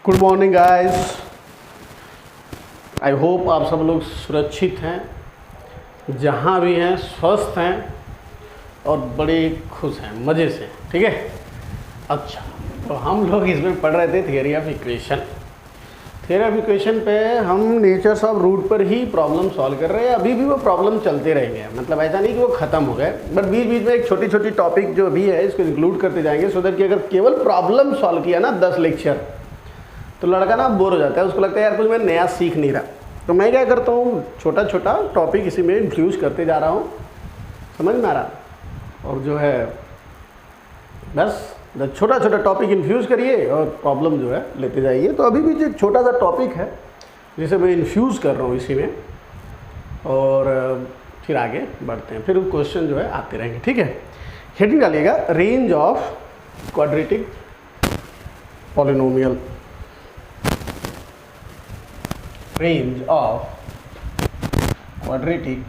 Good morning guys. I hope आप सब लोग सुरक्षित हैं, जहाँ भी हैं स्वस्थ हैं और बड़े खुश हैं, मज़े से। ठीक है, अच्छा तो हम लोग इसमें पढ़ रहे थे theory of equation. Theory of equation पे हम नेचर्स ऑफ रूट पर ही प्रॉब्लम सॉल्व कर रहे हैं। अभी भी वो प्रॉब्लम चलते रहेंगे, मतलब ऐसा नहीं कि वो ख़त्म हो गए, बट बीच बीच में एक छोटी छोटी टॉपिक जो भी है इसको इंक्लूड करते जाएंगे, सो दैट कि अगर केवल प्रॉब्लम सॉल्व किया ना 10 लेक्चर तो लड़का ना बोर हो जाता है, उसको लगता है यार कुछ मैं नया सीख नहीं रहा। तो मैं क्या करता हूँ, छोटा छोटा टॉपिक इसी में इंफ्यूज करते जा रहा हूँ, समझ में आ रहा। और जो है बस छोटा छोटा टॉपिक इन्फ्यूज़ करिए और प्रॉब्लम जो है लेते जाइए। तो अभी भी जो छोटा सा टॉपिक है जिसे मैं इन्फ्यूज़ कर रहा हूँ इसी में, और फिर आगे बढ़ते हैं, फिर क्वेश्चन जो है आते रहेंगे। ठीक है, हेडिंग डालिएगा range of quadratic polynomial. Range of quadratic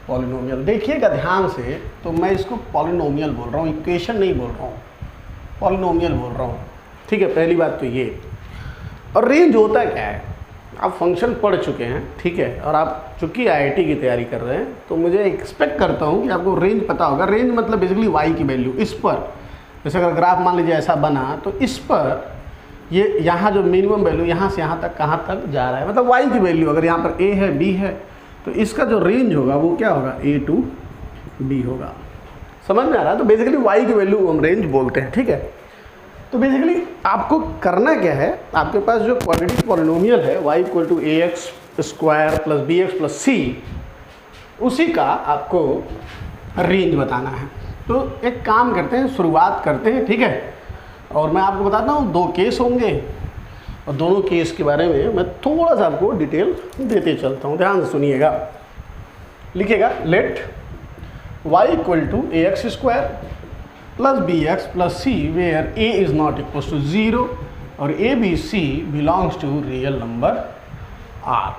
polynomial. देखिएगा ध्यान से, तो मैं इसको पॉलिनोमियल बोल रहा हूँ, इक्वेशन नहीं बोल रहा हूँ, पॉलिनोमियल बोल रहा हूँ। ठीक है, पहली बात तो ये। और रेंज होता क्या है, आप फंक्शन पढ़ चुके हैं, ठीक है, और आप चूँकि आईआईटी की तैयारी कर रहे हैं तो मुझे एक्सपेक्ट करता हूँ कि आपको रेंज पता होगा। रेंज मतलब बेसिकली वाई की वैल्यू, इस पर जैसे अगर ग्राफ मान लीजिए ऐसा बना तो इस पर ये यहाँ जो मिनिमम वैल्यू यहाँ से यहाँ तक कहाँ तक जा रहा है, मतलब वाई की वैल्यू। अगर यहाँ पर ए है बी है तो इसका जो रेंज होगा वो क्या होगा, ए टू बी होगा। समझ में आ रहा है। तो बेसिकली वाई की वैल्यू हम रेंज बोलते हैं। ठीक है, तो बेसिकली आपको करना क्या है, आपके पास जो क्वाड्रेटिक पॉलिनोमियल है y equal to a x square plus b x plus c, उसी का आपको रेंज बताना है। तो एक काम करते हैं, शुरुआत करते हैं। ठीक है, और मैं आपको बताता हूँ 2 केस होंगे और दोनों केस के बारे में मैं थोड़ा सा आपको डिटेल देते चलता हूँ। ध्यान से सुनिएगा, लिखिएगा let y equal to a x square plus b x plus c where a is not equal to 0 और a b c belongs to real number r।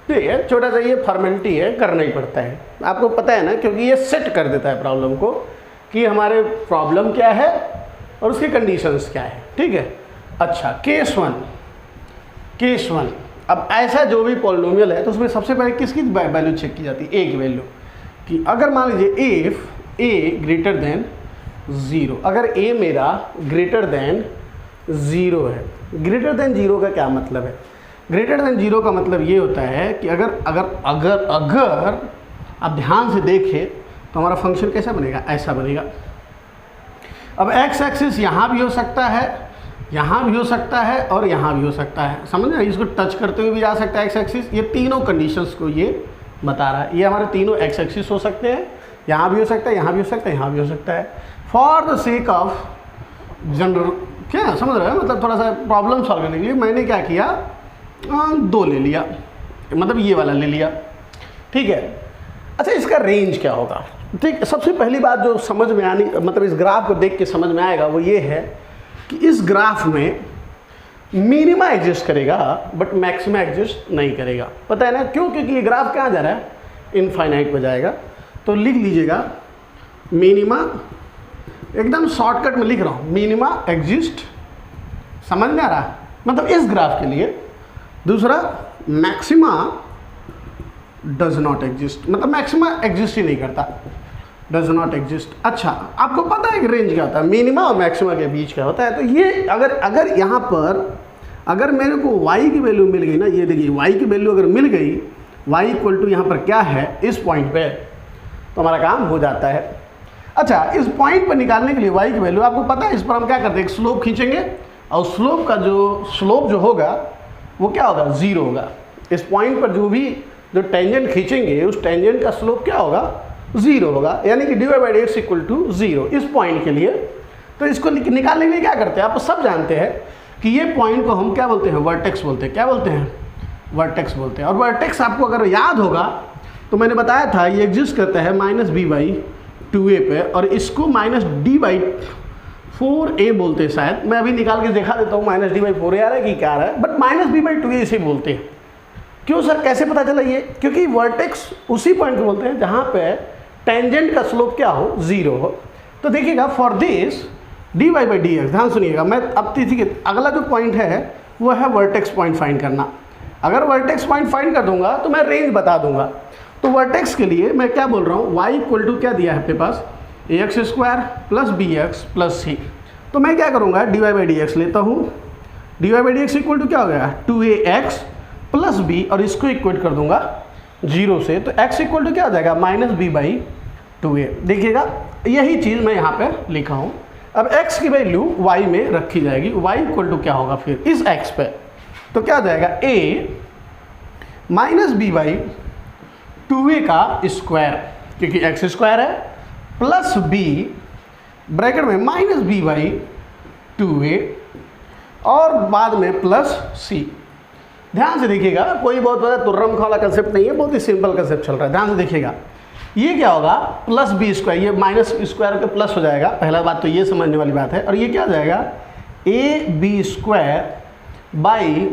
ठीक है, छोटा सा ये फॉर्मेलिटी है, करना ही पड़ता है, आपको पता है ना, क्योंकि ये सेट कर देता है प्रॉब्लम को कि हमारे प्रॉब्लम क्या है और उसकी कंडीशंस क्या है। ठीक है, अच्छा केस वन। अब ऐसा जो भी पॉलिनोमियल है तो उसमें सबसे पहले किसकी वैल्यू चेक की जाती है, ए की वैल्यू। कि अगर मान लीजिए इफ ए ग्रेटर देन 0, अगर ए मेरा ग्रेटर देन 0 है। ग्रेटर देन 0 का क्या मतलब है, ग्रेटर देन 0 का मतलब ये होता है कि अगर अगर अगर अगर आप ध्यान से देखें तो हमारा फंक्शन कैसा बनेगा, ऐसा बनेगा। अब एक्स एक्सिस यहाँ भी हो सकता है, यहाँ भी हो सकता है और यहाँ भी हो सकता है। समझ रहे हैं, इसको टच करते हुए भी जा सकता है एक्स एक्सिस। ये तीनों कंडीशंस को ये बता रहा है। ये हमारे तीनों एक्स एक्सिस हो सकते हैं, यहाँ भी हो सकता है, यहाँ भी हो सकता है, यहाँ भी हो सकता है। For the sake of general, क्या समझ रहे हैं, मतलब थोड़ा सा प्रॉब्लम सॉल्व करने के लिए मैंने क्या किया, 2 ले लिया, मतलब ये वाला ले लिया। ठीक है, अच्छा इसका रेंज क्या होगा। ठीक, सबसे पहली बात जो समझ में आनी, मतलब इस ग्राफ को देख के समझ में आएगा वो ये है कि इस ग्राफ में मिनिमा एग्जिस्ट करेगा बट मैक्सिमा एग्जिस्ट नहीं करेगा। पता है ना क्यों, क्योंकि ये ग्राफ कहाँ जा रहा है, इनफाइनाइट पर जाएगा। तो लिख लीजिएगा मिनिमा, एकदम शॉर्टकट में लिख रहा हूँ, मिनिमा एग्जिस्ट। समझ में आ रहा है, मतलब इस ग्राफ के लिए। दूसरा मैक्सिमा डज नॉट एग्जिस्ट, मतलब मैक्सिमा एग्जिस्ट ही नहीं करता, डज नॉट एग्जिस्ट। अच्छा, आपको पता है कि रेंज क्या होता है, मिनिमा और मैक्सिमा के बीच क्या होता है। तो ये अगर यहाँ पर अगर मेरे को y की वैल्यू मिल गई ना, ये देखिए y की वैल्यू अगर मिल गई, y इक्वल टू यहाँ पर क्या है इस पॉइंट पे, तो हमारा काम हो जाता है। अच्छा, इस पॉइंट पर निकालने के लिए y की वैल्यू आपको पता है, इस पर हम क्या करते हैं, एक स्लोप खींचेंगे और स्लोप का जो होगा वो क्या होगा, 0 होगा। इस पॉइंट पर जो टेंजेंट खींचेंगे उस टेंजेंट का स्लोप क्या होगा, 0 होगा, यानी कि dy/x इक्वल टू 0 इस पॉइंट के लिए। तो इसको निकालने के लिए क्या करते हैं, आप सब जानते हैं कि ये पॉइंट को हम क्या बोलते हैं, वर्टेक्स बोलते हैं। क्या बोलते हैं, वर्टेक्स बोलते हैं। और वर्टेक्स आपको अगर याद होगा तो मैंने बताया था ये एग्जिस्ट करता है -b/2a पे, और इसको -d/4a बोलते हैं शायद। मैं अभी निकाल के दिखा देता हूँ -d/4a आ रहा है कि क्या आ रहा है, बट -b/2a इसे बोलते हैं। क्यों सर, कैसे पता चला ये, क्योंकि वर्टेक्स उसी पॉइंट को बोलते हैं जहाँ पे टेंजेंट का स्लोप क्या हो, 0 हो। तो देखिएगा for this d y by d x. ध्यान सुनिएगा, मैं अब ठीक है, अगला जो पॉइंट है वो है वर्टेक्स पॉइंट फाइंड करना। अगर वर्टेक्स पॉइंट फाइंड कर दूंगा तो मैं रेंज बता दूंगा। तो वर्टेक्स के लिए मैं क्या बोल रहा हूँ, y इक्वल टू क्या दिया है आपके पास, ax square plus b x plus c. तो मैं क्या करूँगा, d y by d x लेता हूँ। D y by d x equal to क्या हो गया, 2ax प्लस बी, और इसको इक्वेट कर दूंगा 0 से, तो x इक्वल टू क्या हो जाएगा, माइनस बी बाई 2a। देखिएगा यही चीज़ मैं यहाँ पे लिखा हूँ। अब x की वैल्यू y में रखी जाएगी, y इक्वल टू क्या होगा फिर इस x पे, तो क्या हो जाएगा a minus b by 2a का स्क्वायर, क्योंकि x स्क्वायर है, प्लस b ब्रैकेट में माइनस बी बाई 2a, और बाद में प्लस c। ध्यान से देखिएगा, कोई बहुत बड़ा तुर्रम वाला कंसेप्ट नहीं है, बहुत ही सिंपल कंसेप्ट चल रहा है। ध्यान से देखिएगा, ये क्या होगा, प्लस बी स्क्वायर, ये माइनस स्क्वायर का प्लस हो जाएगा, पहला बात तो ये समझने वाली बात है। और ये क्या हो जाएगा, a b square by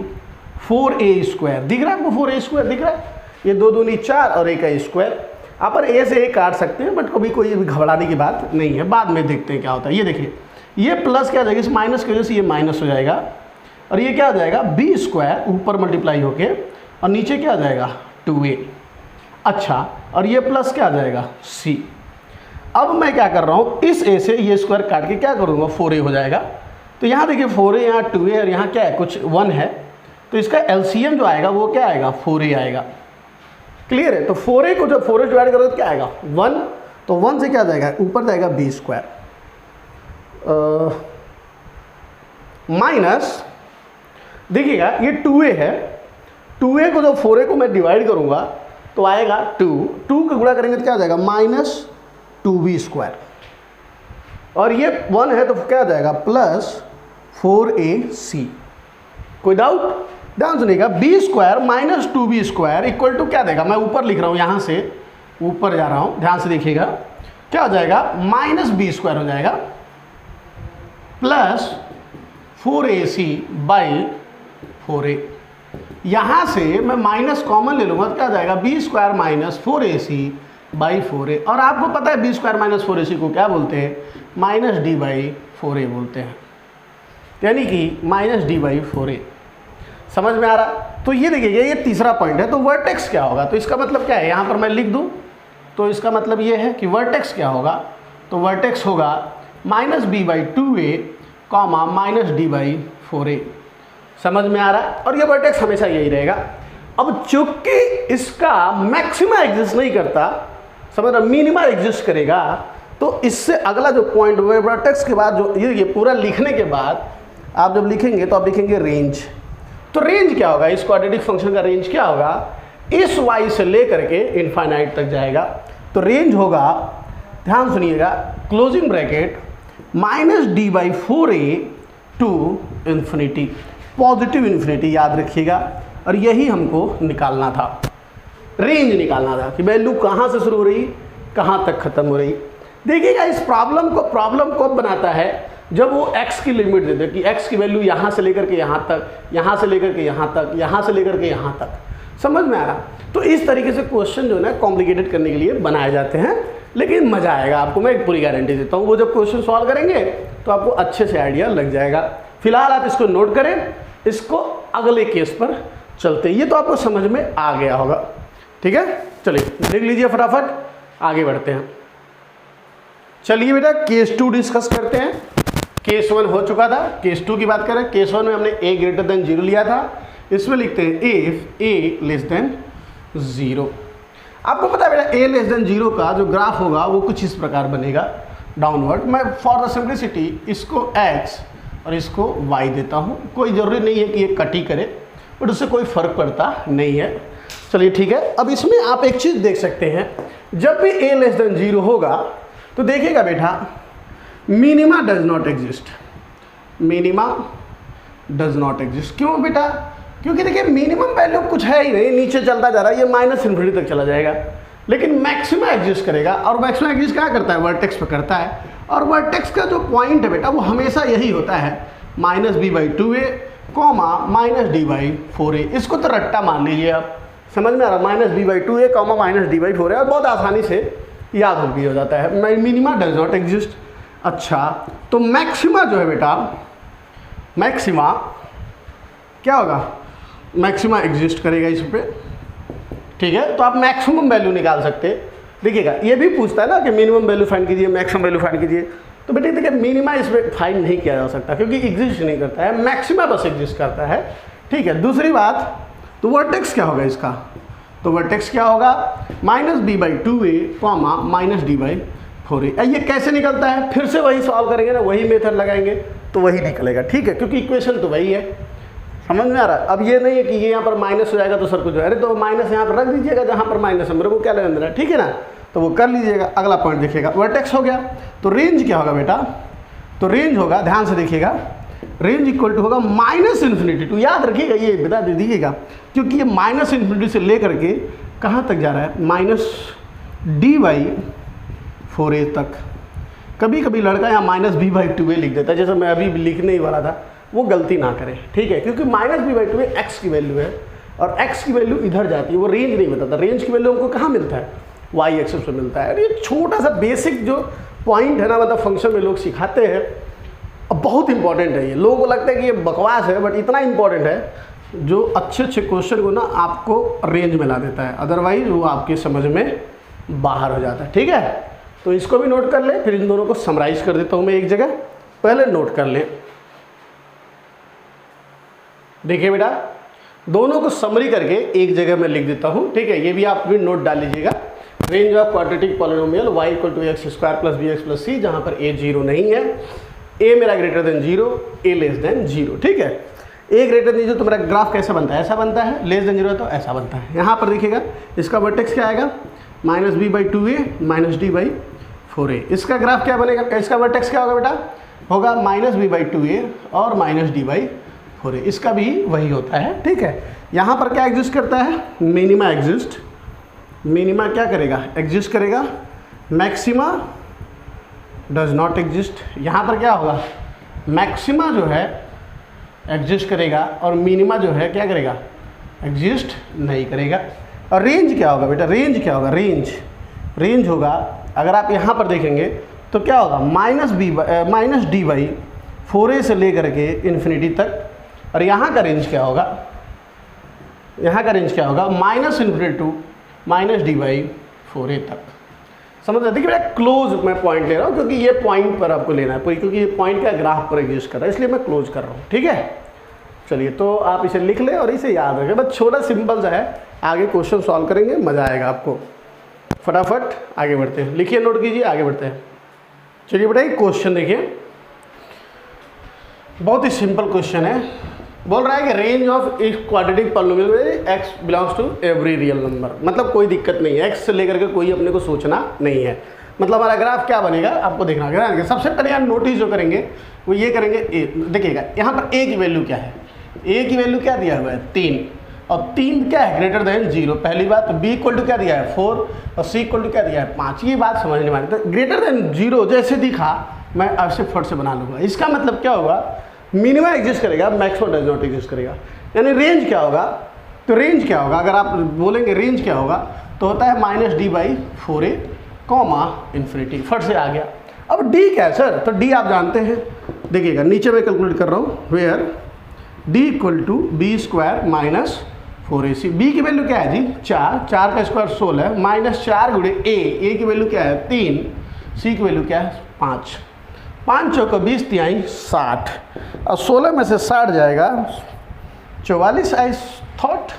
4a square. दिख रहा है आपको 4a स्क्वायर दिख रहा है, ये 2 दूनी 4 और a का स्क्वायर। आप पर ए से ए काट सकते हैं, बट कभी कोई घबराने की बात नहीं है, बाद में देखते हैं क्या होता है। ये देखिए, ये प्लस क्या हो जाएगा, इस माइनस की वजह से ये माइनस हो जाएगा, और ये क्या हो जाएगा, बी स्क्वायर ऊपर मल्टीप्लाई होके, और नीचे क्या आ जाएगा 2a। अच्छा, और ये प्लस क्या आ जाएगा c। अब मैं क्या कर रहा हूँ, इस a से ये स्क्वायर काट के क्या करूँगा, 4a हो जाएगा। तो यहाँ देखिए 4a, यहाँ 2a, और यहाँ क्या है, कुछ 1 है, तो इसका LCM जो आएगा वो क्या आएगा, 4a आएगा। क्लियर है, तो 4a को जब 4a डिवाइड करोगे तो क्या आएगा 1, तो 1 से क्या आ जाएगा, ऊपर जाएगा b स्क्वायर माइनस, देखिएगा ये 2a है, 2a को जब 4a को मैं डिवाइड करूँगा तो आएगा 2 का गुणा करेंगे तो क्या आ जाएगा, माइनस 2b स्क्वायर, और ये 1 है तो क्या आ जाएगा, प्लस 4ac। कोई डाउट? ध्यान सुनिएगा, b square minus 2b square equal to क्या देगा, मैं ऊपर लिख रहा हूँ, यहाँ से ऊपर जा रहा हूँ, ध्यान से देखिएगा, क्या हो जाएगा, माइनस b स्क्वायर हो जाएगा प्लस 4ac बाई 4a। यहाँ से मैं माइनस कॉमन ले लूँगा तो क्या हो जाएगा, b square minus 4ac by 4a। और आपको पता है b स्क्वायर माइनस 4ac को क्या बोलते हैं, माइनस d बाई 4a बोलते हैं, यानी कि माइनस d बाई 4a। समझ में आ रहा? तो ये देखिए, ये तीसरा पॉइंट है। तो वर्टेक्स क्या होगा, तो इसका मतलब क्या है, यहाँ पर मैं लिख दूँ तो इसका मतलब ये है कि वर्टेक्स क्या होगा, तो वर्टेक्स होगा minus b by 2a comma minus d by 4a। समझ में आ रहा है? और ये वर्टेक्स हमेशा यही रहेगा। अब चूंकि इसका मैक्सिमा एग्जिस्ट नहीं करता, समझ रहा, मिनिमा एग्जिस्ट करेगा, तो इससे अगला जो पॉइंट वर्टेक्स के बाद जो ये पूरा लिखने के बाद आप जब लिखेंगे तो आप लिखेंगे रेंज। तो रेंज क्या होगा, इस क्वाड्रेटिक फंक्शन का रेंज क्या होगा, इस y से लेकर के इनफाइनाइट तक जाएगा। तो रेंज होगा, ध्यान सुनिएगा, closing bracket minus d by 4a to infinity, positive infinity, याद रखिएगा। और यही हमको निकालना था, रेंज निकालना था कि वैल्यू कहाँ से शुरू हो रही, कहाँ तक खत्म हो रही। देखिएगा, इस प्रॉब्लम को बनाता है जब वो x की लिमिट दे दे कि x की वैल्यू यहाँ से लेकर के यहाँ तक, यहाँ से लेकर के यहाँ तक, यहाँ से लेकर के यहाँ तक। समझ में आ रहा? तो इस तरीके से क्वेश्चन जो है ना कॉम्प्लिकेटेड करने के लिए बनाए जाते हैं, लेकिन मज़ा आएगा आपको, मैं एक पूरी गारंटी देता हूँ। वो जब क्वेश्चन सॉल्व करेंगे तो आपको अच्छे से आइडिया लग जाएगा। फिलहाल आप इसको नोट करें, इसको अगले केस पर चलते हैं। ये तो आपको समझ में आ गया होगा, ठीक है। चलिए देख लीजिए, फटाफट आगे बढ़ते हैं। चलिए बेटा, केस 2 डिस्कस करते हैं। केस 1 हो चुका था, केस 2 की बात करें। केस 1 में हमने a ग्रेटर देन 0 लिया था। इसमें लिखते हैं इफ a लेस देन 0। आपको पता है बेटा, a लेस देन 0 का जो ग्राफ होगा वो कुछ इस प्रकार बनेगा, डाउनवर्ड। मैं फॉर द सिंप्लिसिटी इसको x और इसको y देता हूँ। कोई ज़रूरी नहीं है कि ये कट ही करे, बट उससे कोई फ़र्क पड़ता नहीं है। चलिए ठीक है। अब इसमें आप एक चीज़ देख सकते हैं, जब भी a लेस देन 0 होगा तो देखिएगा बेटा, minima does not exist, minima does not exist. क्यों बेटा? क्योंकि देखिए मिनिमम वैल्यू कुछ है ही नहीं, नीचे चलता जा रहा है, ये माइनस इन्फिनिटी तक चला जाएगा। लेकिन मैक्सिमा एग्जिस्ट करेगा, और मैक्सिमा एग्जिस्ट क्या करता है, वर्टेक्स पे करता है। और वर्टेक्स का जो पॉइंट है बेटा वो हमेशा यही होता है, minus b by 2a comma minus d by 4a। इसको तो रट्टा मान लीजिए आप, समझ में आ रहा, minus b by 2a comma minus d by 4a, और बहुत आसानी से याद हो भी हो जाता है। Minima does not exist. अच्छा, तो मैक्सिमा जो है बेटा, मैक्सिमा क्या होगा, मैक्सिमा एग्जिस्ट करेगा इस पे, ठीक है। तो आप मैक्सिमम वैल्यू निकाल सकते हैं। देखिएगा ये भी पूछता है ना कि मिनिमम वैल्यू फाइंड कीजिए, मैक्सिमम वैल्यू फाइंड कीजिए, तो बेटे देखिए मिनिमा इसमें फाइंड नहीं किया जा सकता क्योंकि एग्जिस्ट नहीं करता है, मैक्सिमा बस एग्जिस्ट करता है, ठीक है। दूसरी बात, तो वर्टेक्स क्या होगा इसका, तो वर्टेक्स क्या होगा -b/2a -d/4a। ये कैसे निकलता है, फिर से वही सॉल्व करेंगे ना, वही मेथड लगाएंगे तो वही निकलेगा, ठीक है, क्योंकि इक्वेशन तो वही है। समझ में आ रहा है। अब ये नहीं है कि ये यहाँ पर माइनस हो जाएगा तो सर कुछ, अरे तो माइनस यहाँ पर रख दीजिएगा जहाँ पर माइनस है, मेरे को क्या लेना देना है, ठीक है ना, तो वो कर लीजिएगा। अगला पॉइंट देखिएगा, वर्टेक्स हो गया, तो रेंज क्या होगा बेटा, तो रेंज होगा, ध्यान से देखिएगा, रेंज इक्वल टू होगा -∞ टू, याद रखिएगा ये बता दीजिएगा, क्योंकि ये -∞ से लेकर के कहाँ तक जा रहा है, -d/4a तक। कभी कभी लड़का यहाँ -b/2a लिख देता है, जैसे मैं अभी लिखने ही वाला था, वो गलती ना करें, ठीक है, क्योंकि -b/2a x की वैल्यू है और x की वैल्यू इधर जाती है, वो रेंज नहीं बताता। रेंज की वैल्यू हमको कहाँ मिलता है, y एक्सिस पे मिलता है। ये छोटा सा बेसिक जो पॉइंट है ना, मतलब फंक्शन में लोग सिखाते हैं, अब बहुत इंपॉर्टेंट है ये। लोगों को लगता है कि ये बकवास है, बट इतना इंपॉर्टेंट है जो अच्छे अच्छे क्वेश्चन को ना आपको रेंज में ला देता है, अदरवाइज वो आपके समझ में बाहर हो जाता है, ठीक है। तो इसको भी नोट कर ले, फिर इन दोनों को समराइज कर देता हूँ मैं एक जगह, पहले नोट कर ले। देखिए बेटा, दोनों को समरी करके एक जगह मैं लिख देता हूँ, ठीक है, ये भी आप भी नोट डाल लीजिएगा। Range of quadratic polynomial y = x² + bx + c, जहाँ पर a 0 नहीं है, a मेरा greater than 0, a less than 0, ठीक है। a ग्रेटर देन 0 तो मेरा ग्राफ कैसा बनता है, ऐसा बनता है, लेस देन 0 है तो ऐसा बनता है। यहाँ पर देखिएगा इसका वर्टेक्स क्या आएगा, -b/2a -d/4a। इसका ग्राफ क्या बनेगा, इसका वर्टेक्स क्या होगा बेटा, होगा -b/2a और -d/4a। इसका भी वही होता है, ठीक है। यहाँ पर क्या एग्जिस्ट करता है, मिनिमा एग्जिस्ट, मिनिमा क्या करेगा, एग्जिस्ट करेगा, मैक्सिमा डज नॉट एग्जिस्ट। यहाँ पर क्या होगा, मैक्सिमा जो है एग्जिस्ट करेगा और मिनिमा जो है क्या करेगा, एग्जिस्ट नहीं करेगा। और रेंज क्या होगा बेटा, रेंज क्या होगा, रेंज होगा, अगर आप यहाँ पर देखेंगे तो क्या होगा, -d/4a से लेकर के इन्फिनिटी तक। और यहाँ का रेंज क्या होगा, यहाँ का रेंज क्या होगा, -∞ टू -d/4a तक। समझ रहे, देखिए बेटा क्लोज मैं पॉइंट ले रहा हूँ क्योंकि ये पॉइंट पर आपको लेना है पूरी, क्योंकि ये पॉइंट का ग्राफ पर एग्जिस्ट कर रहा है, इसलिए मैं क्लोज कर रहा हूँ, ठीक है। चलिए, तो आप इसे लिख लें और इसे याद रखें, बस छोटा सिंपल सा है, आगे क्वेश्चन सॉल्व करेंगे, मज़ा आएगा आपको। फटाफट आगे बढ़ते हैं, लिखिए, नोट कीजिए, आगे बढ़ते हैं। चलिए बेटा एक क्वेश्चन देखिए, बहुत ही सिंपल क्वेश्चन है। बोल रहा है कि रेंज ऑफ एक क्वाड्रेटिक पॉलिनोमियल में x belongs to every real number, मतलब कोई दिक्कत नहीं है, x से लेकर के कोई अपने को सोचना नहीं है। मतलब हमारा ग्राफ क्या बनेगा आपको देखना है। सबसे पहले यहाँ नोटिस जो करेंगे वो ये करेंगे, देखिएगा यहाँ पर a की वैल्यू क्या है, a की वैल्यू क्या दिया हुआ है 3, और 3 क्या है ग्रेटर देन 0, पहली बात। तो b = क्या दिया है 4 और c = क्या दिया है 5, ये बात समझने वाली। तो ग्रेटर देन 0 जैसे दिखा मैं ऐसे फट से बना लूँगा, इसका मतलब क्या होगा, मिनिमा एग्जिस्ट करेगा, मैक्सिमम डज नॉट एग्जिस्ट करेगा। यानी रेंज क्या होगा, तो रेंज क्या होगा, अगर आप बोलेंगे रेंज क्या होगा तो होता है -d/4a, इन्फिनिटी, फट से आ गया। अब d क्या है सर, तो d आप जानते हैं, देखिएगा नीचे मैं कैलकुलेट कर रहा हूँ, where d = b² - 4ac। b की वैल्यू क्या है जी 4 का स्क्वायर 16 -4 × a की वैल्यू क्या है 3, c की वैल्यू क्या है 5, 5 चौका 20 तिहाई 60, और 16 में से 60 जाएगा 44, आई थॉट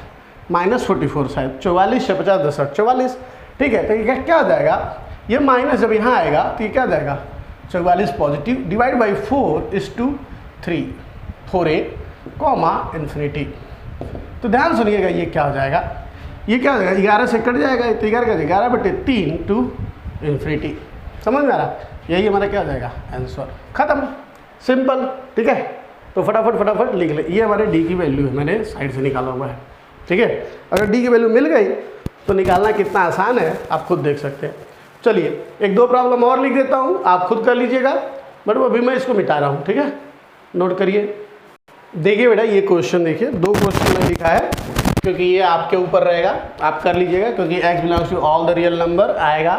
-44 शायद, 44 से 50 10 44, ठीक है। तो ये क्या हो जाएगा, ये माइनस जब यहाँ आएगा तो ये क्या हो जाएगा 44 positive, divide by 4:3, 4a, infinity. तो ध्यान सुनिएगा ये क्या हो जाएगा, ये क्या हो जाएगा 11 से कट जाएगा, तो 11/3 टू इन्फिनिटी। समझ में आ रहा, यही हमारा क्या हो जाएगा आंसर, खत्म, सिंपल, ठीक है। तो फटाफट लिख ले, ये हमारे d की वैल्यू है, मैंने साइड से निकाला हुआ है, ठीक है। अगर d की वैल्यू मिल गई तो निकालना कितना आसान है आप खुद देख सकते हैं। चलिए एक दो प्रॉब्लम और लिख देता हूँ, आप खुद कर लीजिएगा, बट अभी मैं इसको मिटा रहा हूँ, ठीक है। नोट करिए, देखिए बेटा ये क्वेश्चन देखिए, 2 क्वेश्चन में लिखा है, क्योंकि ये आपके ऊपर रहेगा, आप कर लीजिएगा, क्योंकि x belongs to all the real number आएगा।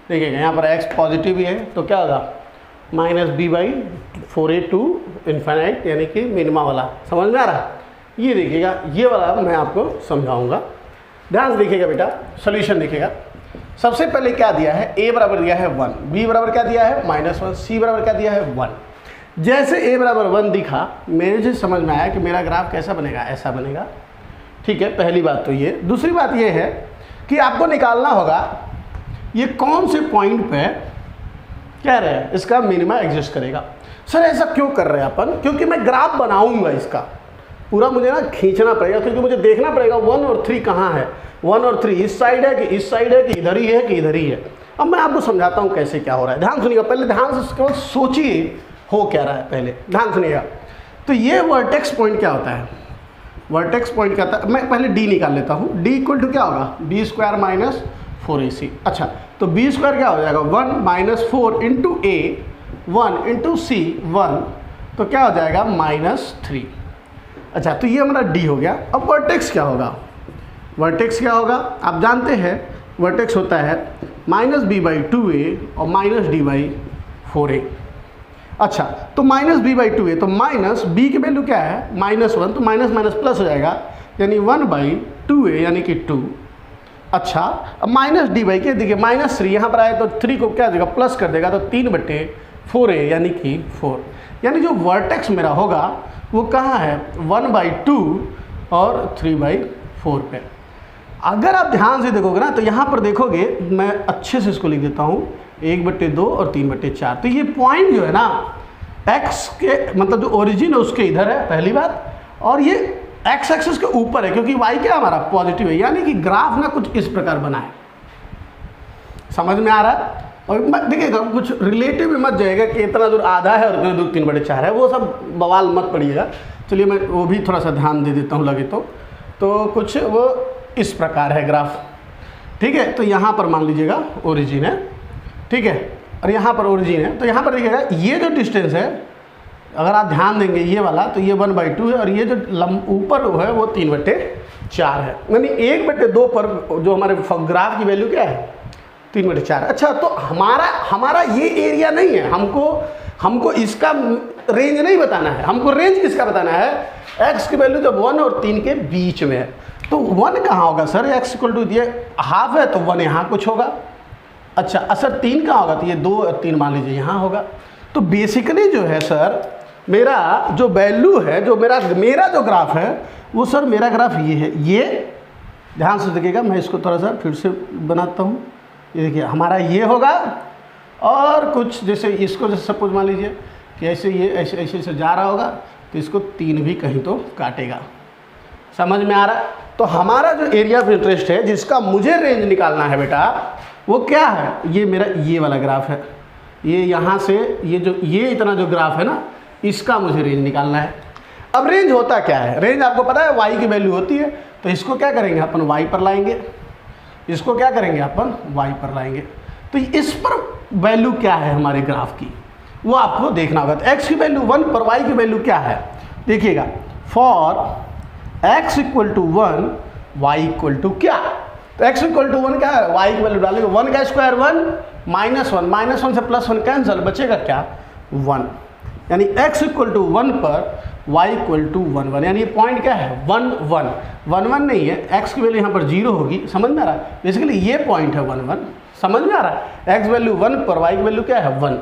देखिएगा यहाँ पर x पॉजिटिव ही है, तो क्या होगा minus b by 4a to infinite, यानी कि मिनिमा वाला। समझ में आ रहा है? ये देखिएगा, ये वाला मैं आपको समझाऊंगा। ध्यान से देखिएगा बेटा, सोल्यूशन देखिएगा। सबसे पहले क्या दिया है, a बराबर दिया है 1, b बराबर क्या दिया है -1, c बराबर क्या दिया है 1। जैसे a बराबर 1 दिखा, मेरे से समझ में आया कि मेरा ग्राफ कैसा बनेगा, ऐसा बनेगा। ठीक है, पहली बात तो ये। दूसरी बात ये है कि आपको निकालना होगा ये कौन से पॉइंट पे कह रहे हैं इसका मिनिमा एग्जिस्ट करेगा। सर ऐसा क्यों कर रहे हैं अपन? क्योंकि मैं ग्राफ बनाऊंगा इसका पूरा, मुझे ना खींचना पड़ेगा, क्योंकि मुझे देखना पड़ेगा 1 और 3 कहाँ है। 1 और 3 इस साइड है कि इस साइड है, कि इधर ही है कि इधर ही है। अब मैं आपको समझाता हूँ कैसे क्या हो रहा है। ध्यान सुनिएगा, पहले ध्यान से केवल सोचिए हो क्या रहा है, पहले ध्यान सुनिएगा। तो ये वर्टेक्स पॉइंट क्या होता है? वर्टेक्स पॉइंट क्या होता है, मैं पहले डी निकाल लेता हूँ। डी इक्वल टू क्या होगा, b² माइनस 4ac। अच्छा, तो b² क्या हो जाएगा 1 minus 4 into a 1 into c 1, तो क्या हो जाएगा -3। अच्छा, तो ये हमारा d हो गया। अब वर्टेक्स क्या होगा? वर्टेक्स क्या होगा आप जानते हैं, वर्टेक्स होता है -b/2a और -d/4a। अच्छा, तो -b/2a, तो माइनस b की वैल्यू क्या है -1, तो माइनस माइनस प्लस हो जाएगा, यानी 1/2a यानी कि 2। अच्छा, अब -d/ के देखिए -3 यहाँ पर आए तो 3 को क्या देगा, प्लस कर देगा, तो 3/4a यानी कि 4। यानी जो वर्टेक्स मेरा होगा वो कहाँ है, 1/2 और 3/4 पे। अगर आप ध्यान से देखोगे ना, तो यहाँ पर देखोगे, मैं अच्छे से इसको लिख देता हूँ, 1/2 और 3/4। तो ये पॉइंट जो है ना x के मतलब जो ओरिजिन है उसके इधर है, पहली बात। और ये x एक्सिस के ऊपर है, क्योंकि y क्या हमारा पॉजिटिव है। यानी कि ग्राफ ना कुछ इस प्रकार बना है। समझ में आ रहा है? और देखिएगा, कुछ रिलेटिव में मत जाएगा कि इतना दूर आधा है और इतना दूर 3/4 है, वो सब बवाल मत पड़िएगा। चलिए मैं वो भी थोड़ा सा ध्यान दे देता हूँ लगे तो कुछ वो इस प्रकार है ग्राफ। ठीक है, तो यहाँ पर मान लीजिएगा ओरिजिन है, ठीक है, और यहाँ पर ओरिजिन है। तो यहाँ पर देखिएगा ये जो डिस्टेंस है, अगर आप ध्यान देंगे ये वाला, तो ये 1/2 है, और ये जो ऊपर है वो 3/4 है। यानी 1/2 पर जो हमारे ग्राफ की वैल्यू क्या है 3/4। अच्छा, तो हमारा ये एरिया नहीं है, हमको इसका रेंज नहीं बताना है। हमको रेंज किसका बताना है, x की वैल्यू जब 1 और 3 के बीच में है। तो 1 कहाँ होगा सर, x = ये हाफ है तो 1 यहाँ कुछ होगा। अच्छा, असर 3 कहाँ होगा, तो ये 2 और 3 मान लीजिए यहाँ होगा। तो बेसिकली जो है सर, मेरा जो वैल्यू है, जो मेरा जो ग्राफ है वो सर, मेरा ग्राफ ये है। ये ध्यान से देखिएगा, मैं इसको थोड़ा सा फिर से बनाता हूँ। ये देखिए, हमारा ये होगा, और कुछ जैसे इसको जैसे सपोज मान लीजिए कि ऐसे ये ऐसे ऐसे जा रहा होगा, तो इसको 3 भी कहीं तो काटेगा। समझ में आ रहा है? तो हमारा जो एरिया ऑफ इंटरेस्ट है, जिसका मुझे रेंज निकालना है बेटा, वो क्या है, ये मेरा ये वाला ग्राफ है। ये यहाँ से ये इतना जो ग्राफ है ना, इसका मुझे रेंज निकालना है। अब रेंज होता क्या है, रेंज आपको पता है y की वैल्यू होती है, तो इसको क्या करेंगे अपन y पर लाएंगे, इसको क्या करेंगे अपन y पर लाएंगे। तो इस पर वैल्यू क्या है हमारे ग्राफ की, वो आपको देखना होगा। तो x की वैल्यू 1 पर y की वैल्यू क्या है, देखिएगा, फॉर x = 1 y = क्या, तो x = 1 क्या है, y की वैल्यू डालेंगे 1 का स्क्वायर 1 -1 से +1 कैंसिल, बचेगा क्या 1। यानी x = 1 पर y = 1 1, यानी ये पॉइंट क्या है 1 1 1 1 नहीं है, x की वैल्यू यहाँ पर 0 होगी। समझ में आ रहा है? बेसिकली ये पॉइंट है 1 1। समझ में आ रहा है? x वैल्यू 1 पर y की वैल्यू क्या है 1।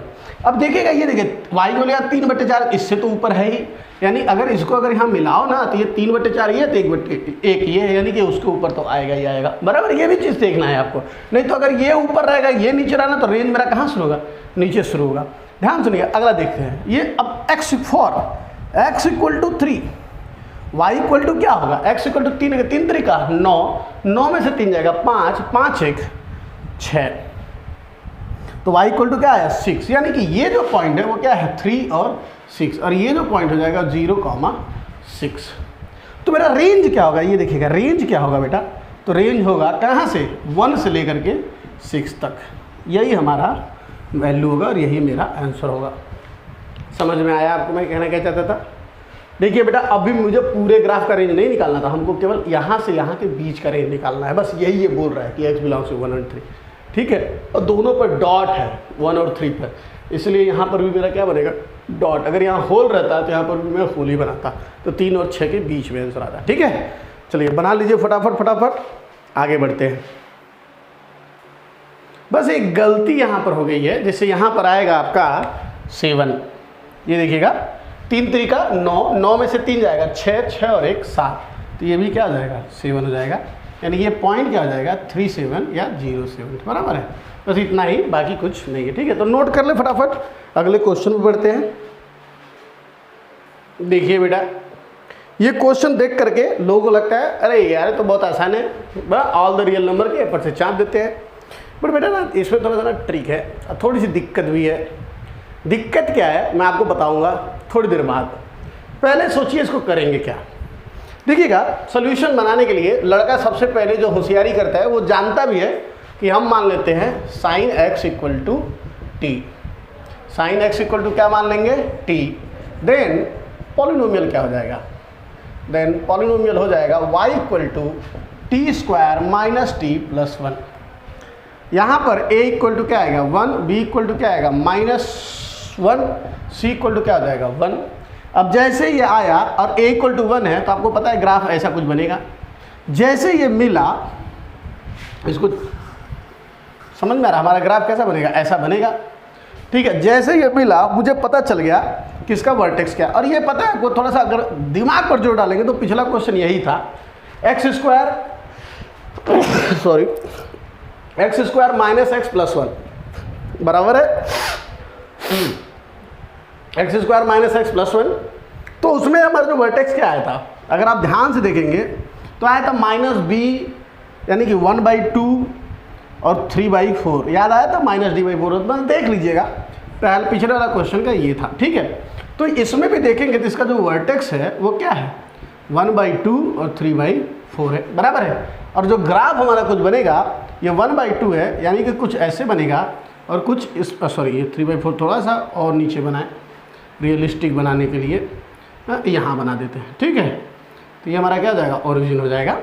अब देखिएगा, ये देखिए y की वैल्यू 3/4, इससे तो ऊपर है ही। यानी अगर इसको अगर यहाँ मिलाओ ना, तो ये 3/4 ये, तो 1/1 ये है, यानी कि उसके ऊपर तो आएगा ही आएगा। बराबर, ये भी चीज़ देखना है आपको। नहीं तो अगर ये ऊपर रहेगा, ये नीचे रहना, तो रेंज मेरा कहाँ शुरू होगा, नीचे शुरू होगा। ध्यान सुनिए, अगला देखते हैं। ये अब x = 3, y = क्या होगा, x = 3 3 तरीका 9 में से 3 जाएगा 5 5 1 6, तो y = क्या है 6। यानी कि ये जो पॉइंट है वो क्या है 3 और 6, और ये जो पॉइंट हो जाएगा 0,6। तो मेरा रेंज क्या होगा, ये देखिएगा रेंज क्या होगा बेटा, तो रेंज होगा कहाँ से 1 से लेकर के 6 तक। यही हमारा वैल्यू होगा और यही मेरा आंसर होगा। समझ में आया आपको मैं कहना क्या चाहता था? देखिए बेटा, अभी मुझे पूरे ग्राफ का रेंज नहीं निकालना था, हमको केवल यहाँ से यहाँ के बीच का रेंज निकालना है। बस यही ये बोल रहा है कि x = 1 और 3, ठीक है। और दोनों पर डॉट है 1 और 3 पर, इसलिए यहाँ पर भी मेरा क्या बनेगा, डॉट। अगर यहाँ होल रहता तो यहाँ पर भी मैं होल ही बनाता। तो 3 और 6 के बीच में आंसर आता। ठीक है, चलिए बना लीजिए फटाफट फटाफट, आगे बढ़ते हैं। बस एक गलती यहाँ पर हो गई है, जैसे यहाँ पर आएगा आपका 7, ये देखिएगा 3 3 9, 9 में से 3 जाएगा 6, 6 और 1 7, तो ये भी क्या हो जाएगा 7 हो जाएगा, यानी ये पॉइंट क्या हो जाएगा 37 या 07, बराबर है। बस इतना ही, बाकी कुछ नहीं है। ठीक है, तो नोट कर ले फटाफट, अगले क्वेश्चन में बढ़ते हैं। देखिए बेटा, ये क्वेश्चन देख करके लोगों को लगता है अरे यार तो बहुत आसान है, ऑल द रियल नंबर के ऊपर से चाप देते हैं। बट बेटा ना इसमें थोड़ा सा ना ट्रिक है, थोड़ी सी दिक्कत भी है। दिक्कत क्या है मैं आपको बताऊंगा थोड़ी देर बाद, पहले सोचिए इसको करेंगे क्या। देखिएगा, सोल्यूशन बनाने के लिए लड़का सबसे पहले जो होशियारी करता है वो जानता भी है कि हम मान लेते हैं sine x equal to t. Sine x equal to क्या मान लेंगे, टी। देन पॉलिनोमियल क्या हो जाएगा, देन पॉलिनोमियल हो जाएगा y equal to t square minus t plus 1। यहाँ पर a इक्वल टू क्या आएगा 1, b इक्वल टू क्या आएगा -1, c इक्वल टू क्या हो जाएगा 1। अब जैसे ये आया और a इक्वल टू 1 है तो आपको पता है ग्राफ ऐसा कुछ बनेगा। जैसे ये मिला, इसको समझ में आ रहा, हमारा ग्राफ कैसा बनेगा, ऐसा बनेगा। ठीक है, जैसे ये मिला मुझे पता चल गया किसका वर्टेक्स क्या, और ये पता है आपको थोड़ा सा अगर दिमाग पर जोर डालेंगे तो पिछला क्वेश्चन यही था, x square minus x plus 1 बराबर है x square minus x plus 1। तो उसमें हमारा जो वर्टेक्स क्या आया था, अगर आप ध्यान से देखेंगे तो आया था -b, यानी कि 1/2 और 3/4, याद आया था -d/4, बस देख लीजिएगा, पहले पिछले वाला क्वेश्चन का ये था। ठीक है, तो इसमें भी देखेंगे तो इसका जो वर्टेक्स है वो क्या है 1/2 और 3/4 है, बराबर है। और जो ग्राफ हमारा कुछ बनेगा ये 1/2 है, यानी कि कुछ ऐसे बनेगा, और कुछ इस सॉरी ये 3/4 थोड़ा सा और नीचे बनाए रियलिस्टिक बनाने के लिए, यहाँ बना देते हैं। ठीक है, तो ये हमारा क्या हो जाएगा, ओरिजिन हो जाएगा।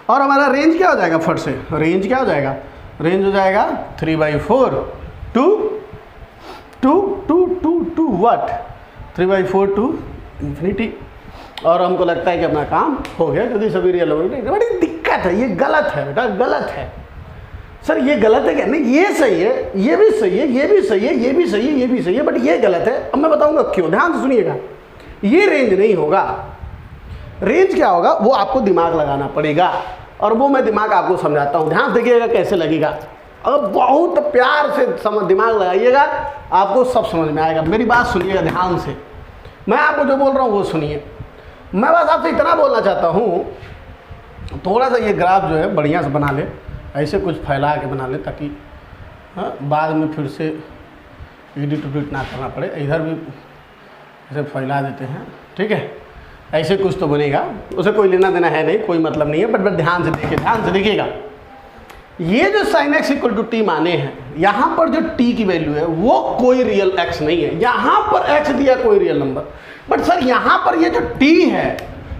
और हमारा रेंज क्या हो जाएगा, फट से रेंज क्या हो जाएगा, रेंज हो जाएगा 3/4 टू व्हाट 3/4 टू इन्फिनिटी। और हमको लगता है कि अपना काम हो गया, क्योंकि सभी रियल नंबर। बड़ी दिक्कत है, ये गलत है बेटा, गलत है। सर ये गलत है क्या, नहीं ये सही है, ये भी सही है, ये भी सही है, ये भी सही है, ये भी सही है, बट ये गलत है। अब मैं बताऊंगा क्यों, ध्यान से सुनिएगा। ये रेंज नहीं होगा, रेंज क्या होगा वो आपको दिमाग लगाना पड़ेगा, और वो मैं दिमाग आपको समझाता हूँ, ध्यान से देखिएगा कैसे लगेगा। अब बहुत प्यार से दिमाग लगाइएगा, आपको सब समझ में आएगा। मेरी बात सुनिएगा ध्यान से, मैं आपको जो बोल रहा हूँ वो सुनिए। मैं बस आपसे इतना बोलना चाहता हूँ, थोड़ा सा ये ग्राफ जो है बढ़िया से बना ले, ऐसे कुछ फैला के बना ले, ताकि बाद में फिर से एडिट उडिट ना करना पड़े। इधर भी ऐसे फैला देते हैं, ठीक है, ऐसे कुछ तो बनेगा, उसे कोई लेना देना है नहीं, कोई मतलब नहीं है। बट ध्यान से देखिए, ध्यान से देखिएगा। ये जो sine x equal to t माने हैं, यहाँ पर जो टी की वैल्यू है वो कोई रियल एक्स नहीं है। यहाँ पर एक्स दिया कोई रियल नंबर, बट सर यहाँ पर ये जो टी है,